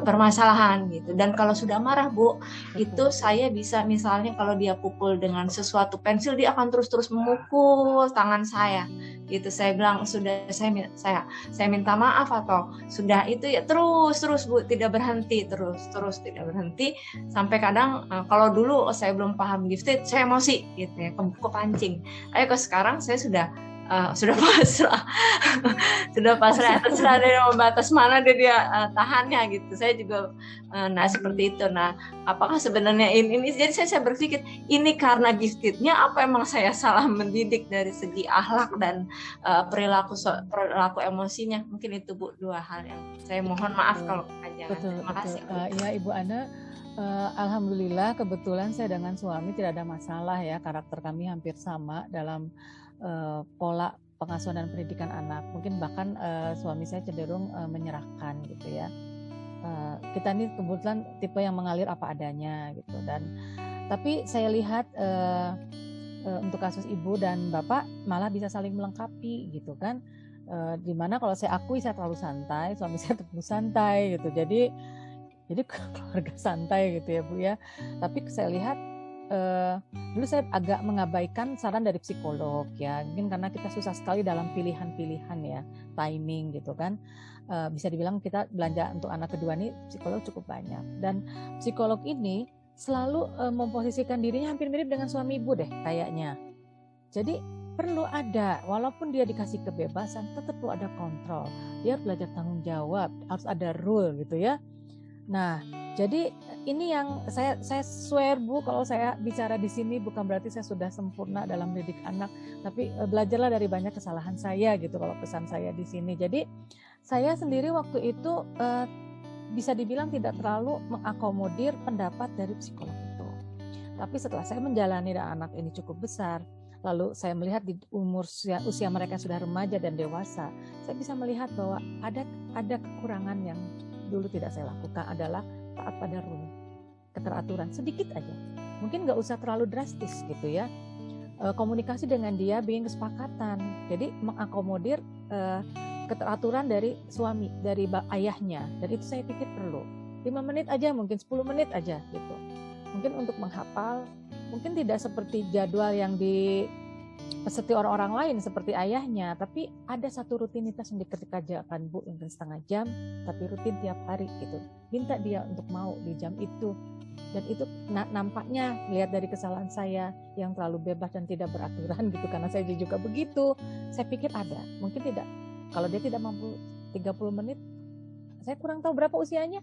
permasalahan gitu. Dan kalau sudah marah Bu, itu saya bisa misalnya kalau dia pukul dengan sesuatu pensil, dia akan terus memukul tangan saya. Gitu, saya bilang sudah, saya minta maaf, atau sudah itu ya terus Bu, tidak berhenti, terus tidak berhenti sampai kadang kalau dulu saya belum paham gifted saya emosi gitu ya, kepancing. Kok sekarang saya sudah pasrah terserah dari batas mana dia tahannya gitu. Saya juga seperti itu. Nah, apakah sebenarnya ini jadi saya berpikir ini karena giftednya, apa emang saya salah mendidik dari segi akhlak dan perilaku emosinya? Mungkin itu Bu, dua hal yang saya mohon maaf kalau aja. Terima kasih. Ya Ibu Ana, alhamdulillah kebetulan saya dengan suami tidak ada masalah ya, karakter kami hampir sama dalam pola pengasuhan dan pendidikan anak. Mungkin bahkan suami saya cenderung menyerahkan gitu ya. Kita ini kebetulan tipe yang mengalir apa adanya gitu. Dan tapi saya lihat untuk kasus ibu dan bapak malah bisa saling melengkapi gitu kan. Dimana kalau saya akui saya terlalu santai, suami saya terlalu santai gitu. Jadi keluarga santai gitu ya Bu ya. Tapi saya lihat dulu saya agak mengabaikan saran dari psikolog ya, mungkin karena kita susah sekali dalam pilihan-pilihan ya, timing gitu kan. Bisa dibilang kita belanja untuk anak kedua nih psikolog cukup banyak, dan psikolog ini selalu memposisikan dirinya hampir mirip dengan suami ibu deh kayaknya. Jadi perlu ada, walaupun dia dikasih kebebasan, tetap perlu ada kontrol. Dia harus belajar tanggung jawab, harus ada rule gitu ya. Nah, jadi ini yang saya swear Bu, kalau saya bicara di sini bukan berarti saya sudah sempurna dalam mendidik anak, tapi belajarlah dari banyak kesalahan saya gitu kalau pesan saya di sini. Jadi saya sendiri waktu itu bisa dibilang tidak terlalu mengakomodir pendapat dari psikolog itu. Tapi setelah saya menjalani dan anak ini cukup besar, lalu saya melihat di usia mereka sudah remaja dan dewasa, saya bisa melihat bahwa ada kekurangan yang dulu tidak saya lakukan, adalah taat pada rule, keteraturan sedikit aja. Mungkin nggak usah terlalu drastis gitu ya. Komunikasi dengan dia, bikin kesepakatan. Jadi mengakomodir keteraturan dari suami, dari ayahnya. Dan itu saya pikir perlu. 5 menit aja, mungkin 10 menit aja gitu. Mungkin untuk menghafal, mungkin tidak seperti jadwal yang seperti orang-orang lain seperti ayahnya, tapi ada satu rutinitas yang dikerjakan Bu, mungkin setengah jam, tapi rutin tiap hari gitu. Minta dia untuk mau di jam itu, dan itu nampaknya lihat dari kesalahan saya yang terlalu bebas dan tidak beraturan gitu, karena saya juga begitu. Saya pikir ada, mungkin tidak. Kalau dia tidak mampu 30 menit, saya kurang tahu berapa usianya.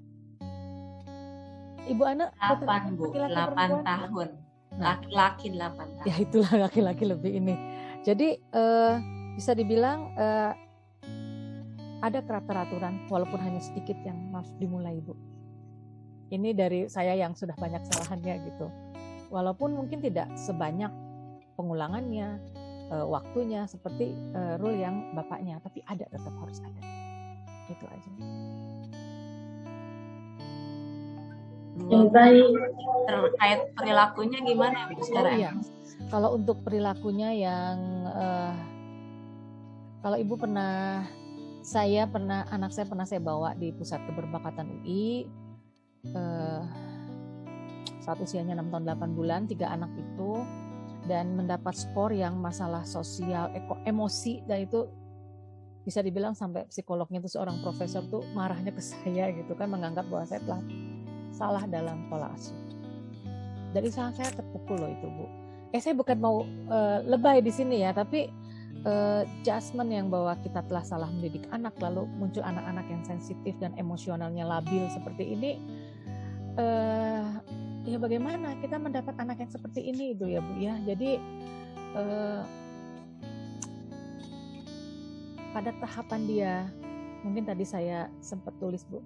Ibu Ana 8 Bu, 8 tahun. Laki-laki 8 tahun. Ya itulah laki-laki lebih ini. Jadi bisa dibilang ada keteraturan walaupun hanya sedikit yang harus dimulai Bu. Ini dari saya yang sudah banyak kesalahannya gitu. Walaupun mungkin tidak sebanyak pengulangannya, waktunya seperti rule yang bapaknya, tapi tetap harus ada. Itu aja. Baik. Terkait perilakunya gimana Bu sekarang? Iya. Kalau untuk perilakunya yang kalau Ibu anak saya pernah saya bawa di pusat keberbakatan UI saat usianya 6 tahun 8 bulan, 3 anak itu, dan mendapat skor yang masalah sosial, emosi, dan itu bisa dibilang sampai psikolognya itu seorang profesor tuh marahnya ke saya gitu kan, menganggap bahwa saya telah salah dalam pola asuh. Dari sangat saya terpukul loh itu Bu. Saya bukan mau lebay di sini ya, tapi judgement yang bahwa kita telah salah mendidik anak, lalu muncul anak-anak yang sensitif dan emosionalnya labil seperti ini, ya bagaimana kita mendapat anak yang seperti ini itu ya Bu ya. Jadi pada tahapan dia, mungkin tadi saya sempat tulis Bu,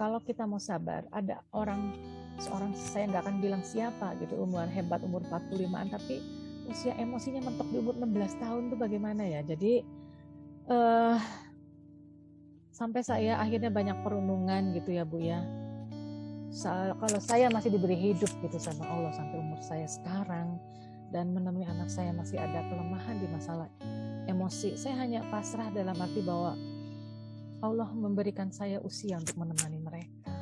kalau kita mau sabar, ada seorang saya nggak akan bilang siapa gitu, umuran hebat, umur 45-an, tapi usia emosinya mentok di umur 16 tahun tuh bagaimana ya. Jadi sampai saya akhirnya banyak perundungan gitu ya Bu ya. Kalau saya masih diberi hidup gitu sama Allah sampai umur saya sekarang, dan menemui anak saya masih ada kelemahan di masalah emosi, saya hanya pasrah dalam arti bahwa Allah memberikan saya usia untuk menemani mereka,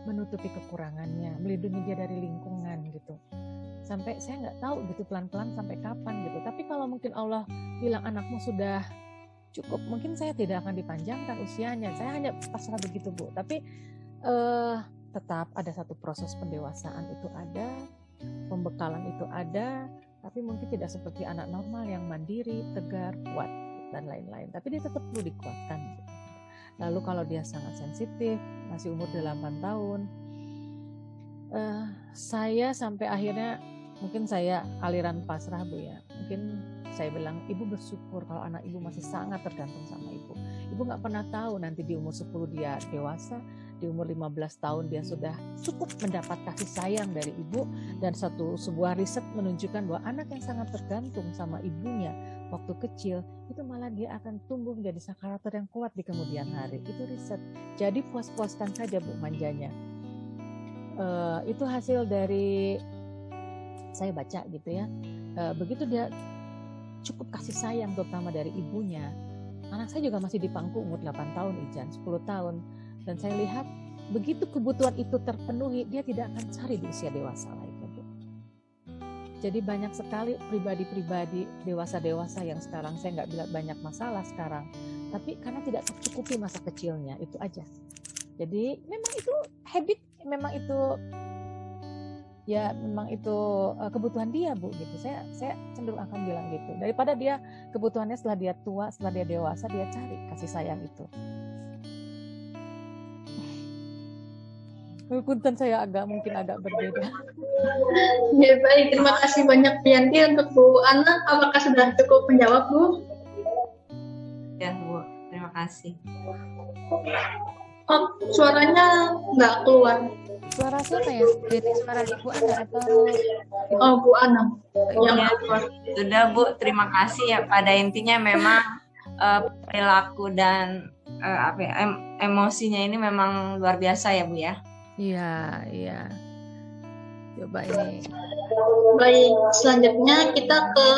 menutupi kekurangannya, melindungi dia dari lingkungan gitu. Sampai saya nggak tahu gitu pelan-pelan sampai kapan gitu. Tapi kalau mungkin Allah bilang anakmu sudah cukup, mungkin saya tidak akan dipanjangkan usianya. Saya hanya pasrah begitu Bu. Tapi tetap ada satu proses pendewasaan itu ada, pembekalan itu ada, tapi mungkin tidak seperti anak normal yang mandiri, tegar, kuat dan lain-lain. Tapi dia tetap perlu dikuatkan gitu. Lalu kalau dia sangat sensitif, masih umur 8 tahun, saya sampai akhirnya, mungkin saya aliran pasrah Bu ya. Mungkin saya bilang, Ibu bersyukur kalau anak Ibu masih sangat tergantung sama Ibu. Ibu gak pernah tahu nanti di umur 10 dia dewasa, di umur 15 tahun dia sudah cukup mendapat kasih sayang dari Ibu. Dan sebuah riset menunjukkan bahwa anak yang sangat tergantung sama ibunya waktu kecil, itu malah dia akan tumbuh menjadi karakter yang kuat di kemudian hari. Itu riset. Jadi puas-puaskan saja Bu manjanya. Itu hasil dari saya baca gitu ya. Begitu dia cukup kasih sayang terutama dari ibunya. Anak saya juga masih di pangku umur 8 tahun, Ijan 10 tahun. Dan saya lihat begitu kebutuhan itu terpenuhi, dia tidak akan cari di usia dewasa lainnya Bu. Jadi banyak sekali pribadi-pribadi dewasa-dewasa yang sekarang saya nggak bilang banyak masalah sekarang, tapi karena tidak tercukupi masa kecilnya, itu aja. Jadi memang itu habit, memang itu ya memang itu kebutuhan dia, Bu, gitu. Saya cenderung akan bilang gitu. Daripada dia kebutuhannya setelah dia tua, setelah dia dewasa, dia cari kasih sayang itu. Punten saya mungkin agak berbeda. Ya, baik, terima kasih banyak Bu Yanti. Untuk Bu Ana, apakah sudah cukup menjawab, Bu? Ya, Bu, terima kasih. Oh, suaranya nggak keluar. Suara siapa ya? Jadi suara Ibu Ana atau Oh, Bu Ana yang Ya, keluar. sudah, Bu, terima kasih ya. Pada intinya memang perilaku dan emosinya ini memang luar biasa ya, Bu ya. Iya. Coba ini. Baik, selanjutnya kita ke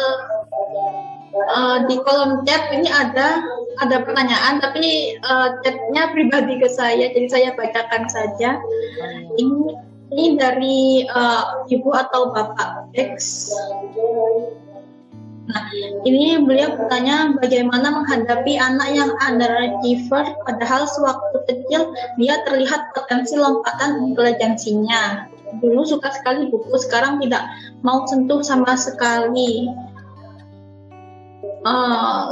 di kolom chat ini ada pertanyaan, tapi chatnya pribadi ke saya, jadi saya bacakan saja. Ini dari Ibu atau Bapak X. Nah, ini beliau bertanya bagaimana menghadapi anak yang underachiever, padahal sewaktu kecil dia terlihat potensi lompatan intelijensinya. Dulu suka sekali buku, sekarang tidak mau sentuh sama sekali.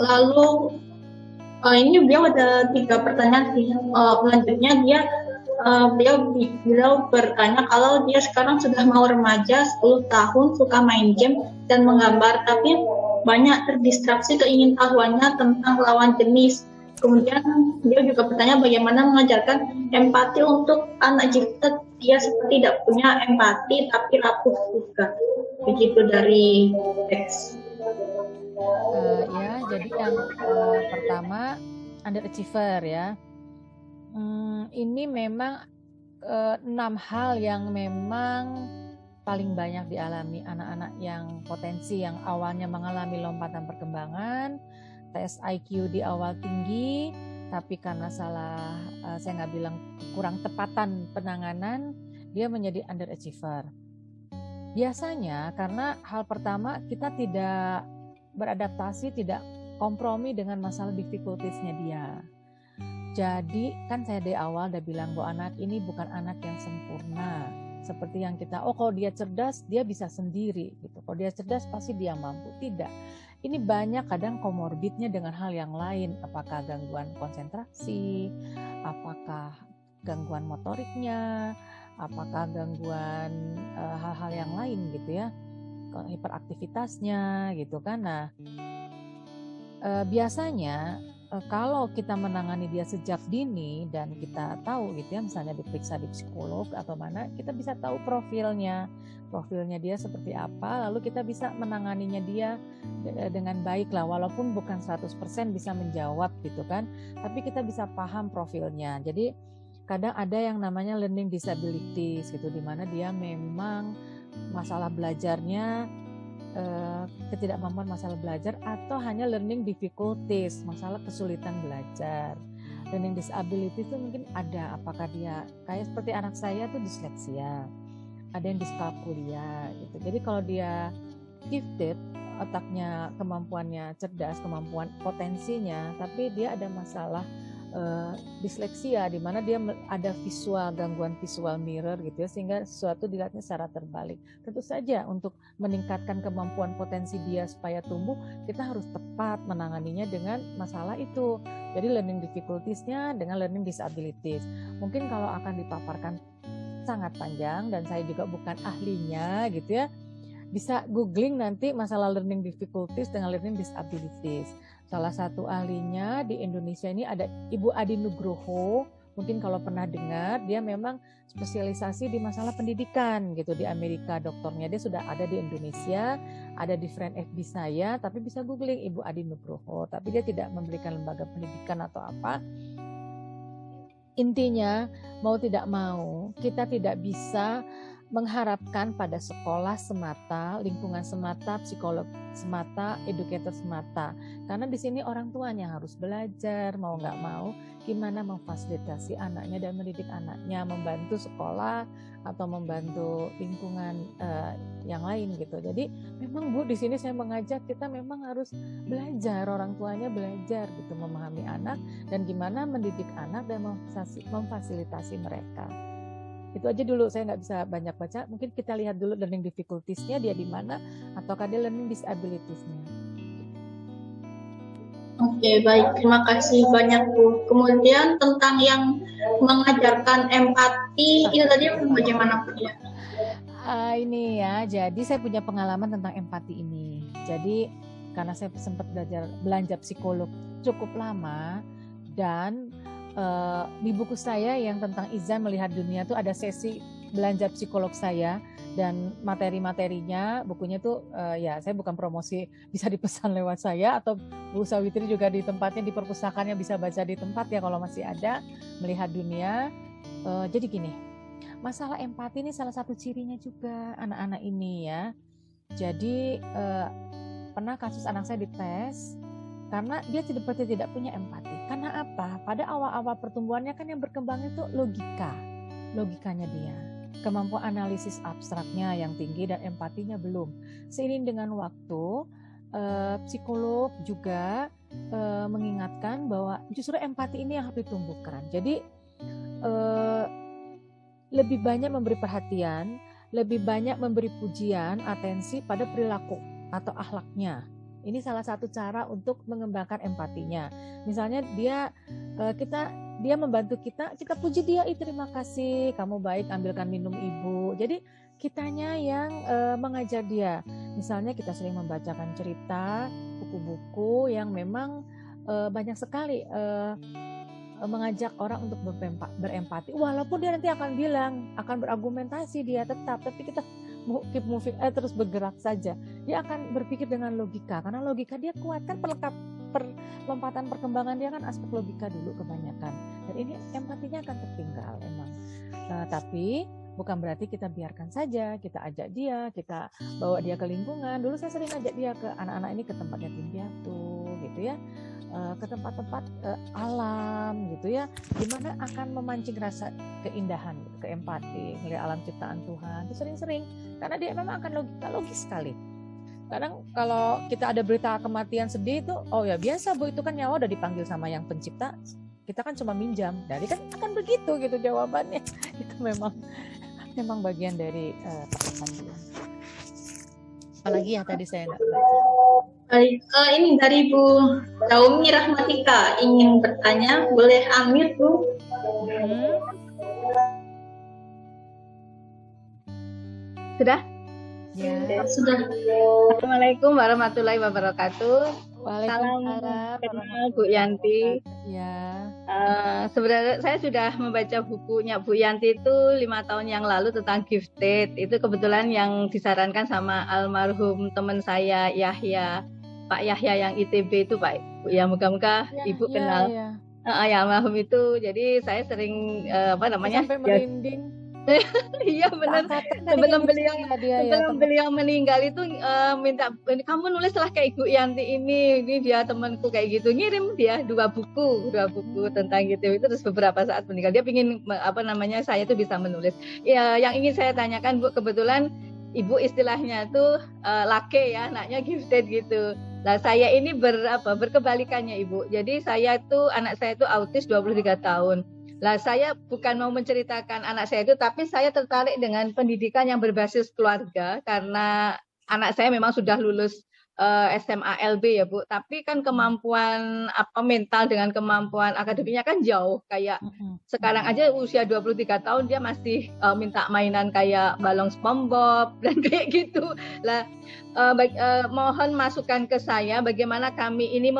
Lalu ini beliau ada 3 pertanyaan sih. Selanjutnya beliau bertanya kalau dia sekarang sudah mau remaja, 10 tahun, suka main game dan menggambar, tapi banyak terdistraksi keingintahuannya tentang lawan jenis. Kemudian dia juga bertanya bagaimana mengajarkan empati untuk anak jika dia seperti tidak punya empati tapi rapuh juga. Begitu dari X. Ya, jadi yang pertama underachiever ya. Ini memang 6 hal yang memang paling banyak dialami anak-anak yang potensi, yang awalnya mengalami lompatan perkembangan, tes IQ di awal tinggi, tapi karena salah, saya nggak bilang kurang tepatan penanganan, dia menjadi underachiever. Biasanya karena hal pertama kita tidak beradaptasi, tidak kompromi dengan masalah difficulties-nya dia. Jadi kan saya di awal udah bilang bahwa anak ini bukan anak yang sempurna. Seperti yang kita, kalau dia cerdas, dia bisa sendiri gitu. Kalau dia cerdas pasti dia mampu. Tidak. Ini banyak kadang komorbidnya dengan hal yang lain. Apakah gangguan konsentrasi, apakah gangguan motoriknya, apakah gangguan hal-hal yang lain gitu ya. Hiperaktivitasnya gitu kan. Nah, biasanya kalau kita menangani dia sejak dini dan kita tahu gitu ya, misalnya diperiksa di psikolog atau mana, kita bisa tahu profilnya dia seperti apa, lalu kita bisa menanganinya dia dengan baik lah, walaupun bukan 100% bisa menjawab gitu kan, tapi kita bisa paham profilnya. Jadi kadang ada yang namanya learning disabilities gitu, di mana dia memang masalah belajarnya ketidakmampuan masalah belajar atau hanya learning difficulties, masalah kesulitan belajar. Learning disability itu mungkin ada, apakah dia kayak seperti anak saya tuh disleksia, ada yang diskalkulia gitu. Jadi kalau dia gifted, otaknya, kemampuannya cerdas, kemampuan potensinya, tapi dia ada masalah disleksia, di mana dia ada gangguan visual mirror gitu ya, sehingga sesuatu dilihatnya secara terbalik. Tentu saja untuk meningkatkan kemampuan potensi dia supaya tumbuh, kita harus tepat menanganinya dengan masalah itu. Jadi learning difficulties-nya dengan learning disabilities. Mungkin kalau akan dipaparkan sangat panjang dan saya juga bukan ahlinya gitu ya, bisa googling nanti masalah learning difficulties dengan learning disabilities. Salah satu ahlinya di Indonesia ini ada Ibu Adi Nugroho. Mungkin kalau pernah dengar, dia memang spesialisasi di masalah pendidikan gitu di Amerika, dokternya. Dia sudah ada di Indonesia, ada di friend FB saya, tapi bisa googling Ibu Adi Nugroho. Tapi dia tidak memberikan lembaga pendidikan atau apa. Intinya, mau tidak mau, kita tidak bisa mengharapkan pada sekolah semata, lingkungan semata, psikolog semata, educator semata. Karena di sini orang tuanya harus belajar, mau nggak mau, gimana memfasilitasi anaknya dan mendidik anaknya, membantu sekolah atau membantu lingkungan yang lain gitu. Jadi memang Bu, di sini saya mengajak kita memang harus belajar, orang tuanya belajar gitu, memahami anak dan gimana mendidik anak dan memfasilitasi mereka. Itu aja dulu, saya nggak bisa banyak baca. Mungkin kita lihat dulu learning difficulties-nya dia di mana, ataukah dia learning disabilities-nya. Oke, baik. Terima kasih banyak, Bu. Kemudian tentang yang mengajarkan empati, itu tadi bagaimana, Bu? Ini ya, jadi saya punya pengalaman tentang empati ini. Jadi karena saya sempat belanja psikolog cukup lama, dan di buku saya yang tentang Izan Melihat Dunia tuh ada sesi belanja psikolog saya, dan materi-materinya bukunya tuh ya saya bukan promosi, bisa dipesan lewat saya, atau Bu Sawitri juga di tempatnya di perpustakaannya bisa baca di tempat ya kalau masih ada, Melihat Dunia. Jadi gini, masalah empati ini salah satu cirinya juga anak-anak ini ya. Jadi pernah kasus anak saya dites karena dia tidak punya empati. Karena apa? Pada awal-awal pertumbuhannya kan yang berkembang itu logikanya dia, kemampuan analisis abstraknya yang tinggi dan empatinya belum. Seiring dengan waktu, psikolog juga mengingatkan bahwa justru empati ini yang harus ditumbuhkan. Jadi lebih banyak memberi perhatian, lebih banyak memberi pujian, atensi pada perilaku atau akhlaknya. Ini salah satu cara untuk mengembangkan empatinya. Misalnya dia membantu kita puji dia, terima kasih, kamu baik, ambilkan minum ibu. Jadi kitanya yang mengajar dia. Misalnya kita sering membacakan cerita, buku-buku yang memang banyak sekali mengajak orang untuk berempati. Walaupun dia nanti akan berargumentasi dia tetap, tapi kita keep moving, terus bergerak saja. Dia akan berpikir dengan logika, karena logika dia kuat kan, perlompatan perkembangan dia kan aspek logika dulu kebanyakan. Dan ini empatinya akan tertinggal emang. Tapi bukan berarti kita biarkan saja, kita ajak dia, kita bawa dia ke lingkungan. Dulu saya sering ajak dia ke anak-anak ini ke tempat yatim piatu gitu ya, ke tempat-tempat alam gitu ya, dimana akan memancing rasa keindahan, ke empati, melihat alam ciptaan Tuhan. Itu sering-sering, karena dia memang akan logis sekali. Kadang kalau kita ada berita kematian sedih itu, oh ya biasa Bu, itu kan nyawa udah dipanggil sama yang pencipta, kita kan cuma minjam. Dari kan akan begitu gitu jawabannya. Itu memang bagian dari pesan dia. Apalagi yang tadi saya nggak baca. Baik, ini dari Bu Naomi Rahmatika ingin bertanya, boleh unmute Bu? Sudah? Ya. Sudah. Assalamualaikum warahmatullahi wabarakatuh. Waalaikumsalam. Salam Bu Yanti. Ya. Sebenarnya saya sudah membaca bukunya Bu Yanti itu 5 tahun yang lalu tentang gifted. Itu kebetulan yang disarankan sama almarhum teman saya Yahya, Pak Yahya yang ITB itu Pak. Ya moga-moga Ibu kenal. Ya almarhum itu. Jadi saya sering sampai merinding. Iya benar. Sebelum beliau meninggal itu minta, kamu nulislah kayak Ibu Yanti ini dia temanku kayak gitu, ngirim dia dua buku tentang gitu. Itu terus beberapa saat meninggal dia pingin saya tuh bisa menulis. Ya yang ingin saya tanyakan Bu, kebetulan Ibu istilahnya tuh laki ya, anaknya gifted gitu. Nah saya ini berkebalikannya Ibu. Jadi anak saya itu autis 23 tahun. Lah saya bukan mau menceritakan anak saya itu, tapi saya tertarik dengan pendidikan yang berbasis keluarga karena anak saya memang sudah lulus SMA LB ya Bu, tapi kan kemampuan mental dengan kemampuan akademiknya kan jauh. Kayak sekarang aja usia 23 tahun dia masih minta mainan kayak balong SpongeBob dan kayak gitu. Lah mohon masukan ke saya bagaimana kami ini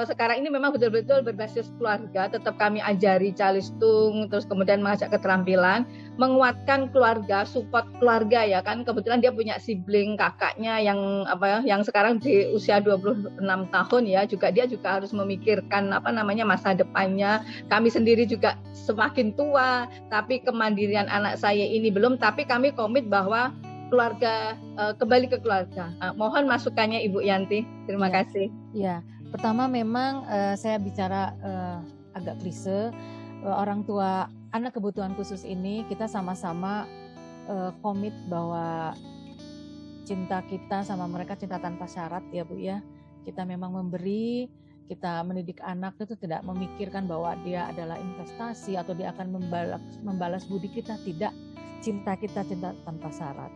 sekarang ini memang betul-betul berbasis keluarga, tetap kami ajari calistung, terus kemudian mengajak keterampilan, menguatkan keluarga, support keluarga ya kan. Kebetulan dia punya sibling kakaknya yang sekarang di usia 26 tahun ya, dia juga harus memikirkan masa depannya. Kami sendiri juga semakin tua, tapi kemandirian anak saya ini belum, tapi kami komit bahwa keluarga, kembali ke keluarga. Mohon masukannya Ibu Yanti. Terima kasih. Ya, pertama memang saya bicara agak klise, orang tua anak kebutuhan khusus ini kita sama-sama komit bahwa cinta kita sama mereka cinta tanpa syarat ya Bu ya. Kita memang memberi, kita mendidik anak itu tidak memikirkan bahwa dia adalah investasi atau dia akan membalas budi kita, tidak. Cinta kita cinta tanpa syarat.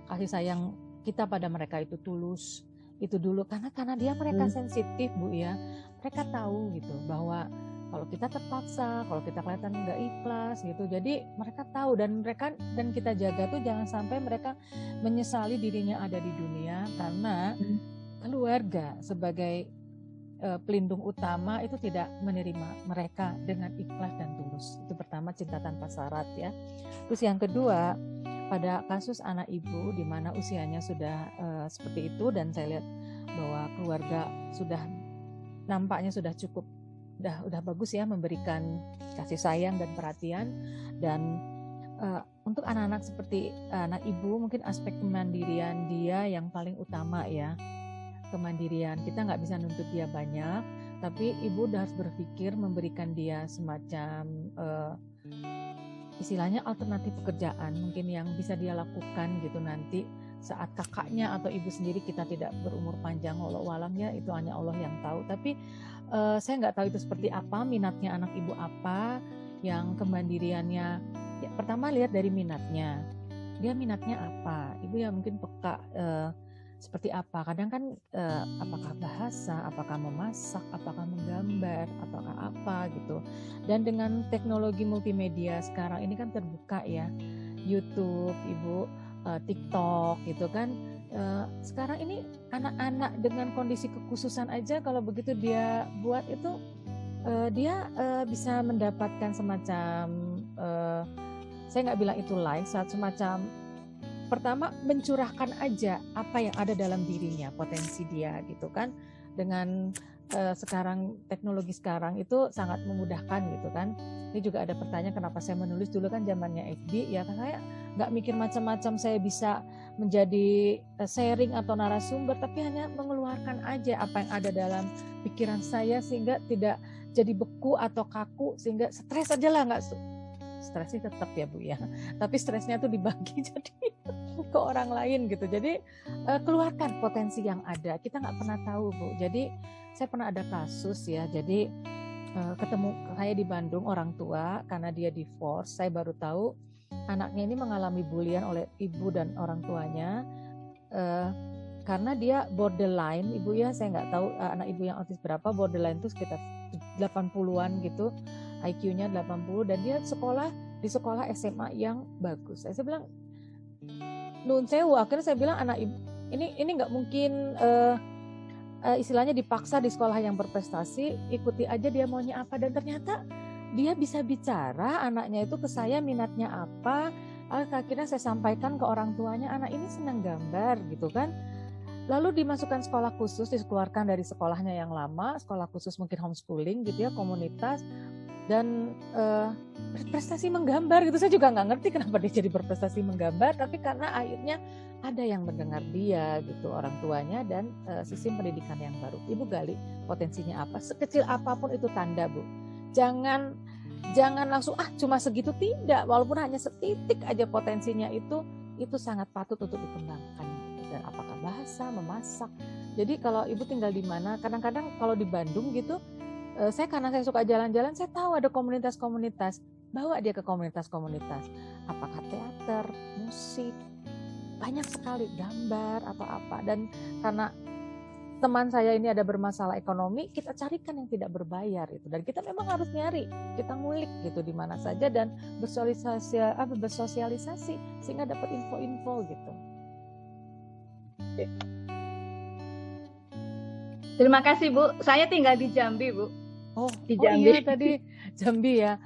Kasih sayang kita pada mereka itu tulus, itu dulu karena mereka sensitif Bu ya, mereka tahu gitu bahwa kalau kita terpaksa, kalau kita kelihatan nggak ikhlas gitu, jadi mereka tahu dan kita jaga tuh jangan sampai mereka menyesali dirinya ada di dunia karena keluarga sebagai pelindung utama itu tidak menerima mereka dengan ikhlas dan tulus. Itu pertama, cinta tanpa syarat ya. Terus yang kedua, pada kasus anak ibu di mana usianya sudah seperti itu dan saya lihat bahwa keluarga nampaknya sudah cukup udah bagus ya memberikan kasih sayang dan perhatian, dan untuk anak-anak seperti anak ibu mungkin aspek kemandirian dia yang paling utama ya. Kemandirian, kita nggak bisa nuntut dia banyak, tapi ibu udah harus berpikir memberikan dia semacam istilahnya alternatif pekerjaan mungkin yang bisa dia lakukan gitu nanti saat kakaknya atau ibu sendiri kita tidak berumur panjang, walau alamnya itu hanya Allah yang tahu. Tapi saya nggak tahu itu seperti apa minatnya anak ibu, apa yang kemandiriannya ya, pertama lihat dari minatnya, dia minatnya apa, ibu ya mungkin peka seperti apa. Kadang kan apakah bahasa, apakah memasak, apakah menggambar, apakah apa gitu. Dan dengan teknologi multimedia sekarang ini kan terbuka ya, YouTube, Ibu, TikTok gitu kan. Sekarang ini anak-anak dengan kondisi kekhususan aja kalau begitu dia buat itu dia bisa mendapatkan semacam saya nggak bilang itu like, semacam pertama mencurahkan aja apa yang ada dalam dirinya, potensi dia gitu kan. Dengan sekarang teknologi sekarang itu sangat memudahkan gitu kan. Ini juga ada pertanyaan kenapa saya menulis, dulu kan zamannya FB ya kan, saya nggak mikir macam-macam, saya bisa menjadi sharing atau narasumber, tapi hanya mengeluarkan aja apa yang ada dalam pikiran saya sehingga tidak jadi beku atau kaku, sehingga stres aja lah, nggak stres sih tetap ya Bu ya, tapi stresnya tuh dibagi jadi ke orang lain gitu. Jadi keluarkan potensi yang ada, kita nggak pernah tahu Bu. Jadi saya pernah ada kasus ya, jadi ketemu saya di Bandung orang tua karena dia divorce, saya baru tahu anaknya ini mengalami bulian oleh ibu dan orang tuanya karena dia borderline Ibu ya, saya nggak tahu anak ibu yang autis berapa, borderline itu sekitar 80-an gitu, IQ-nya 80, dan dia di sekolah SMA yang bagus. Saya bilang nun sewu, akhirnya saya bilang anak ibu ini nggak mungkin istilahnya dipaksa di sekolah yang berprestasi, ikuti aja dia maunya apa. Dan ternyata dia bisa bicara anaknya itu ke saya minatnya apa. Akhirnya saya sampaikan ke orang tuanya, anak ini senang gambar gitu kan. Lalu dimasukkan sekolah khusus, dikeluarkan dari sekolahnya yang lama, sekolah khusus mungkin homeschooling gitu ya, komunitas, dan berprestasi menggambar gitu. Saya juga nggak ngerti kenapa dia jadi berprestasi menggambar, tapi karena akhirnya ada yang mendengar dia gitu, orang tuanya, dan sistem pendidikan yang baru. Ibu gali potensinya apa, sekecil apapun itu tanda Bu. Jangan langsung cuma segitu, tidak, walaupun hanya setitik aja potensinya itu sangat patut untuk dikembangkan. Dan apakah bahasa, memasak. Jadi kalau ibu tinggal di mana, kadang-kadang kalau di Bandung gitu, karena saya suka jalan-jalan, saya tahu ada komunitas-komunitas, bawa dia ke komunitas-komunitas. Apakah teater, musik, banyak sekali, gambar atau apa. Dan karena teman saya ini ada bermasalah ekonomi, kita carikan yang tidak berbayar itu. Dan kita memang harus nyari, kita ngulik gitu di mana saja dan bersosialisasi sehingga dapat info-info gitu. Terima kasih Bu. Saya tinggal di Jambi Bu. Di Jambi. Iya tadi Jambi ya.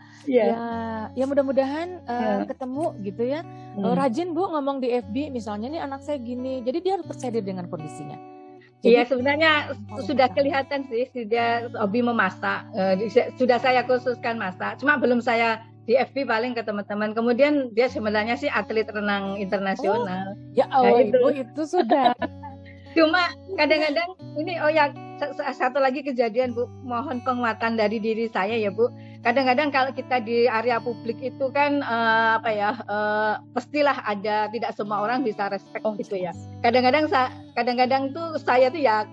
Ya mudah-mudahan ketemu gitu ya. Rajin Bu ngomong di FB misalnya nih anak saya gini. Jadi dia harus percaya dengan kondisinya. Iya sebenarnya sudah kelihatan sih dia hobi memasak. Sudah saya khususkan masak. Cuma belum saya di FB paling ke teman-teman. Kemudian dia sebenarnya sih atlet renang internasional. Ya Allah itu sudah. Cuma kadang-kadang ini satu lagi kejadian Bu, mohon penguatan dari diri saya ya Bu. Kadang-kadang kalau kita di area publik itu kan pastilah ada, tidak semua orang bisa respect gitu ya. Kadang-kadang tuh saya tuh ya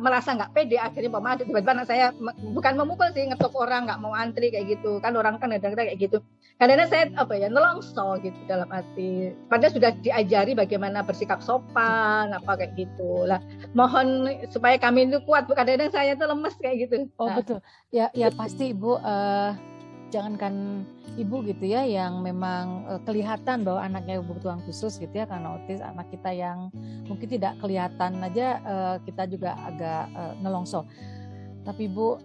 merasa nggak pede, akhirnya tiba-tiba anak saya bukan memukul sih, ngetok orang nggak mau antri kayak gitu kan, orang kan kadang-kadang kayak gitu. Kadang-kadang saya nelongso gitu dalam hati. Padahal sudah diajari bagaimana bersikap sopan apa kayak gitu lah. Mohon supaya kami itu kuat Bu. Kadang-kadang saya tuh lemes kayak gitu. Betul. Ya pasti Ibu jangankan ibu gitu ya yang memang kelihatan bahwa anaknya kebutuhan khusus gitu ya karena autis, anak kita yang mungkin tidak kelihatan aja kita juga agak nelongso. Tapi Bu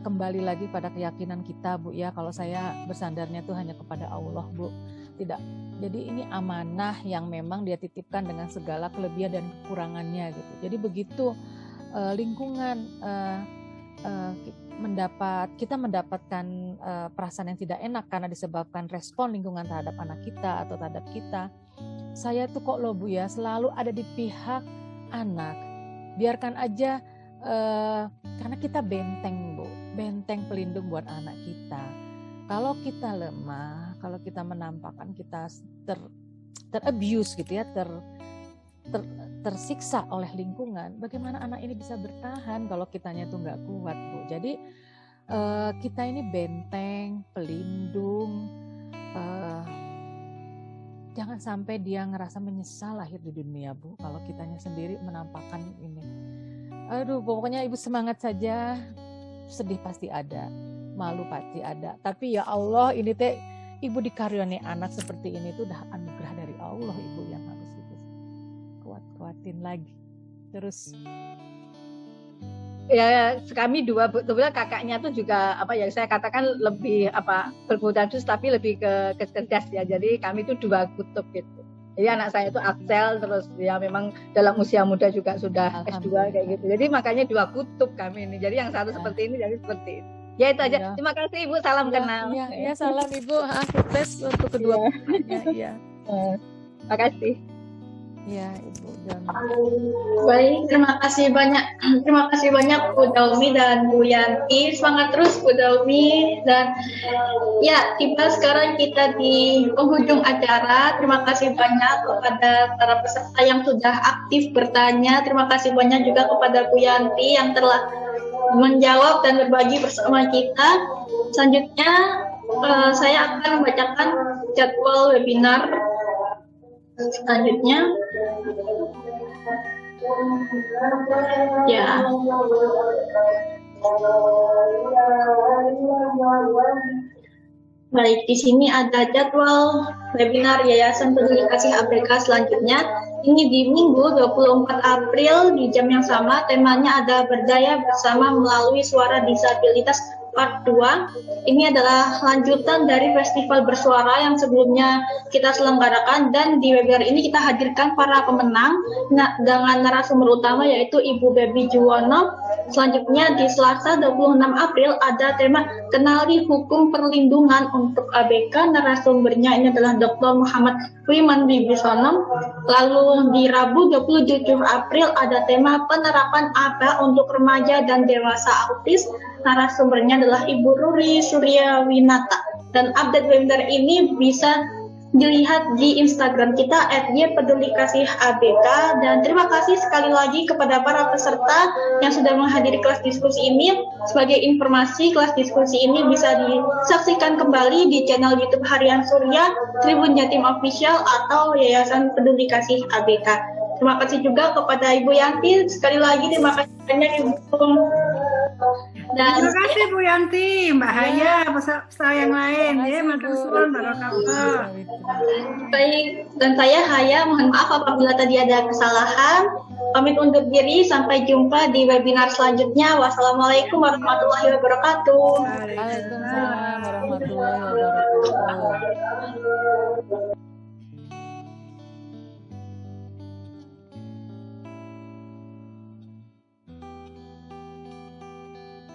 kembali lagi pada keyakinan kita Bu ya, kalau saya bersandarnya tuh hanya kepada Allah Bu. Tidak. Jadi ini amanah yang memang dia titipkan dengan segala kelebihan dan kekurangannya gitu. Jadi begitu lingkungan kita mendapatkan perasaan yang tidak enak karena disebabkan respon lingkungan terhadap anak kita atau terhadap kita. Saya tuh kok loh Bu ya selalu ada di pihak anak. Biarkan aja karena kita benteng Bu, benteng pelindung buat anak kita. Kalau kita lemah, kalau kita menampakkan kita terabuse gitu ya, tersiksa oleh lingkungan, bagaimana anak ini bisa bertahan kalau kitanya tuh nggak kuat Bu. Jadi kita ini benteng, pelindung, jangan sampai dia ngerasa menyesal lahir di dunia Bu, kalau kitanya sendiri menampakkan ini. Aduh, pokoknya Ibu semangat saja, sedih pasti ada, malu pasti ada, tapi ya Allah ini teh Ibu dikaruniai anak seperti ini tuh udah anugerah dari Allah Ibu yang harus itu kuat-kuatin lagi terus. Ya kami dua sebetulnya kakaknya tuh juga saya katakan lebih berkebutuhan khusus tapi lebih ke cerdas ya, jadi kami tuh dua kutub gitu. Jadi anak saya itu Axel, terus ya memang dalam usia muda juga sudah S2 kayak gitu. Jadi makanya dua kutub kami ini. Jadi yang satu seperti ini, jadi seperti itu. Ya itu aja. Terima kasih Ibu, salam kenal. Ya salam Ibu, sukses untuk kedua putranya. Iya. Terima kasih. Ya Ibu. Baik, terima kasih banyak Bu Daumi dan Bu Yanti. Semangat terus Bu Daumi. Dan ya, tiba sekarang kita di penghujung acara. Terima kasih banyak kepada para peserta yang sudah aktif bertanya. Terima kasih banyak juga kepada Bu Yanti yang telah menjawab dan berbagi bersama kita. Selanjutnya saya akan membacakan jadwal webinar selanjutnya. Ya. Baik, di sini ada jadwal webinar Yayasan Peduli Kasih ABK selanjutnya. Ini di Minggu 24 April di jam yang sama. Temanya ada berdaya bersama melalui suara disabilitas part 2. Ini adalah lanjutan dari festival bersuara yang sebelumnya kita selenggarakan, dan di webinar ini kita hadirkan para pemenang dengan narasumber utama yaitu Ibu Baby Juwono. Selanjutnya di Selasa 26 April ada tema Kenali Hukum Perlindungan untuk ABK. Narasumbernya ini adalah Dr. Muhammad Wiman Wibisono. Lalu di Rabu 27 April ada tema Penerapan ABA untuk Remaja dan Dewasa Autis. Narasumbernya adalah Ibu Ruri Suryawinata. Dan update webinar ini bisa dilihat di Instagram kita @ypedulikasih_abk. Dan terima kasih sekali lagi kepada para peserta yang sudah menghadiri kelas diskusi ini. Sebagai informasi, kelas diskusi ini bisa disaksikan kembali di channel YouTube Harian Surya, Tribun Jatim Official atau Yayasan Peduli Kasih ABK. Terima kasih juga kepada Ibu Yanti. Sekali lagi terima kasih banyak Ibu. Dan terima kasih Bu Yanti, Mbak Haya, peserta yang lain ya, matur suwun baik, dan saya Haya, mohon maaf apabila tadi ada kesalahan. pamit undur diri. Sampai jumpa di webinar selanjutnya. Wassalamualaikum warahmatullahi wabarakatuh. Waalaikumsalam warahmatullahi wabarakatuh.